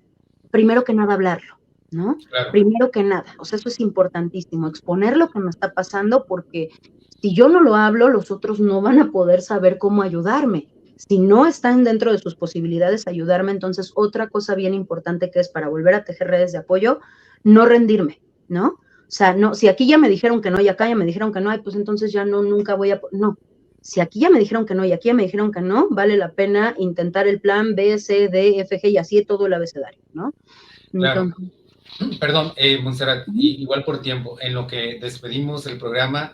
primero que nada, hablarlo, ¿no? Claro. Primero que nada, o sea, eso es importantísimo, exponer lo que me está pasando, porque si yo no lo hablo, los otros no van a poder saber cómo ayudarme. Si no están dentro de sus posibilidades ayudarme, entonces otra cosa bien importante que es para volver a tejer redes de apoyo, no rendirme, ¿no? O sea, no, si aquí ya me dijeron que no y acá ya me dijeron que no, pues entonces ya no, nunca voy a, no. Si aquí ya me dijeron que no y aquí ya me dijeron que no, vale la pena intentar el plan B, C, D, F, G y así todo el abecedario, ¿no? Claro. Entonces, Perdón, Montserrat, igual por tiempo, en lo que despedimos el programa,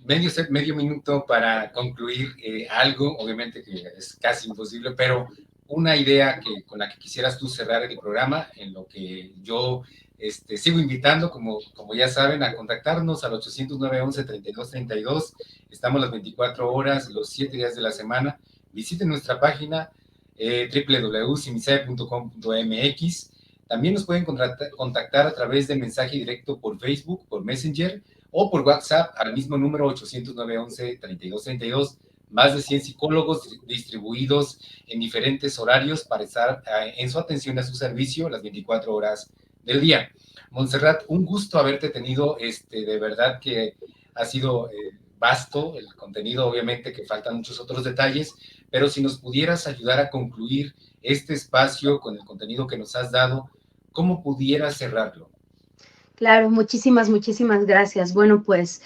medio minuto para concluir algo, obviamente que es casi imposible, pero una idea con la que quisieras tú cerrar el programa, en lo que yo sigo invitando, como ya saben, a contactarnos al 809-11-3232. Estamos las 24 horas, los 7 días de la semana. Visiten nuestra página www.simisae.com.mx. También nos pueden contactar a través de mensaje directo por Facebook, por Messenger, o por WhatsApp al mismo número 809-11-3232. Más de 100 psicólogos distribuidos en diferentes horarios para estar en su atención a su servicio las 24 horas del día. Montserrat, un gusto haberte tenido, de verdad que ha sido vasto el contenido, obviamente que faltan muchos otros detalles, pero si nos pudieras ayudar a concluir este espacio con el contenido que nos has dado, ¿cómo pudieras cerrarlo? Claro, muchísimas, muchísimas gracias. Bueno, pues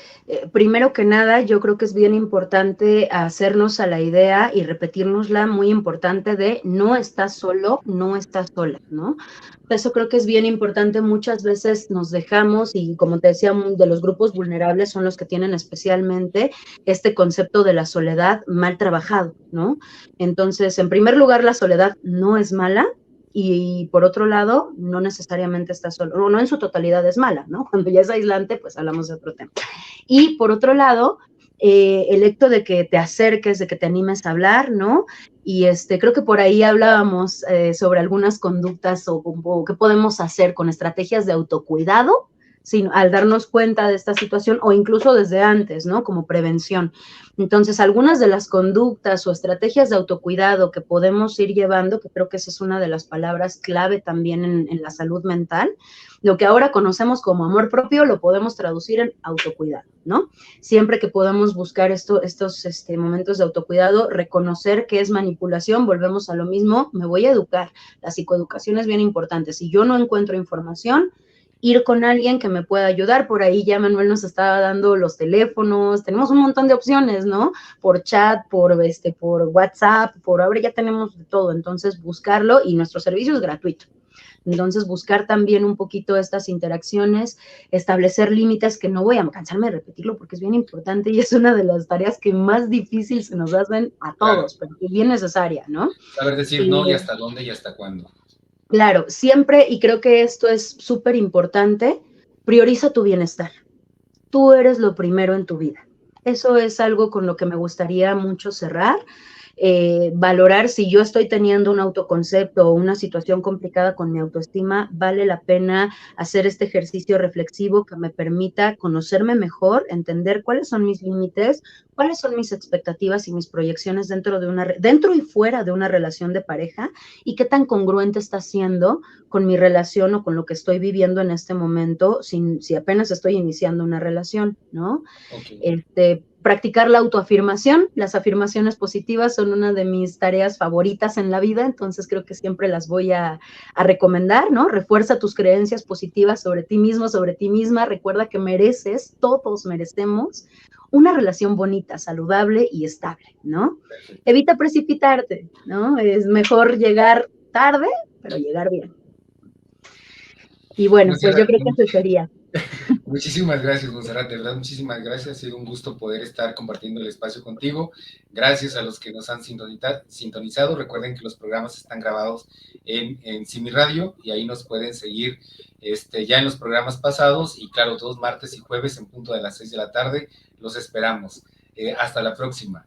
primero que nada, yo creo que es bien importante hacernos a la idea y repetirnosla, muy importante, de no estás solo, no estás sola, ¿no? Eso creo que es bien importante. Muchas veces nos dejamos, y como te decía, de los grupos vulnerables son los que tienen especialmente este concepto de la soledad mal trabajado, ¿no? Entonces, en primer lugar, la soledad no es mala. Y por otro lado, no necesariamente está solo, no en su totalidad es mala, ¿no? Cuando ya es aislante, pues hablamos de otro tema. Y por otro lado, el hecho de que te acerques, de que te animes a hablar, ¿no? Y creo que por ahí hablábamos sobre algunas conductas o qué podemos hacer con estrategias de autocuidado, al darnos cuenta de esta situación, o incluso desde antes, ¿no? Como prevención. Entonces, algunas de las conductas o estrategias de autocuidado que podemos ir llevando, que creo que esa es una de las palabras clave también en la salud mental, lo que ahora conocemos como amor propio, lo podemos traducir en autocuidado, ¿no? Siempre que podamos buscar estos momentos de autocuidado, reconocer que es manipulación, volvemos a lo mismo, me voy a educar. La psicoeducación es bien importante. Si yo no encuentro información, ir con alguien que me pueda ayudar. Por ahí ya Manuel nos estaba dando los teléfonos, tenemos un montón de opciones, ¿no? Por chat, por WhatsApp, por ahora ya tenemos de todo, entonces buscarlo y nuestro servicio es gratuito. Entonces, buscar también un poquito estas interacciones, establecer límites, que no voy a cansarme de repetirlo porque es bien importante y es una de las tareas que más difícil se nos hacen a Claro. todos, pero que es bien necesaria, ¿no? Saber decir no y hasta dónde y hasta cuándo. Claro, siempre, y creo que esto es súper importante, prioriza tu bienestar. Tú eres lo primero en tu vida. Eso es algo con lo que me gustaría mucho cerrar. Valorar si yo estoy teniendo un autoconcepto o una situación complicada con mi autoestima, vale la pena hacer este ejercicio reflexivo que me permita conocerme mejor, entender cuáles son mis límites, cuáles son mis expectativas y mis proyecciones dentro y fuera de una relación de pareja y qué tan congruente está siendo con mi relación o con lo que estoy viviendo en este momento, si apenas estoy iniciando una relación, ¿no? Okay. Practicar la autoafirmación. Las afirmaciones positivas son una de mis tareas favoritas en la vida, entonces creo que siempre las voy a recomendar, ¿no? Refuerza tus creencias positivas sobre ti mismo, sobre ti misma. Recuerda que mereces, todos merecemos, una relación bonita, saludable y estable, ¿no? Perfecto. Evita precipitarte, ¿no? Es mejor llegar tarde, pero llegar bien. Y bueno, pues yo creo que eso sería. Muchísimas gracias, Monserrat, de verdad, muchísimas gracias. Ha sido un gusto poder estar compartiendo el espacio contigo. Gracias a los que nos han sintonizado. Recuerden que los programas están grabados en Simi Radio y ahí nos pueden seguir ya en los programas pasados. Y claro, todos martes y jueves en punto de las 6 de la tarde. Los esperamos. Hasta la próxima.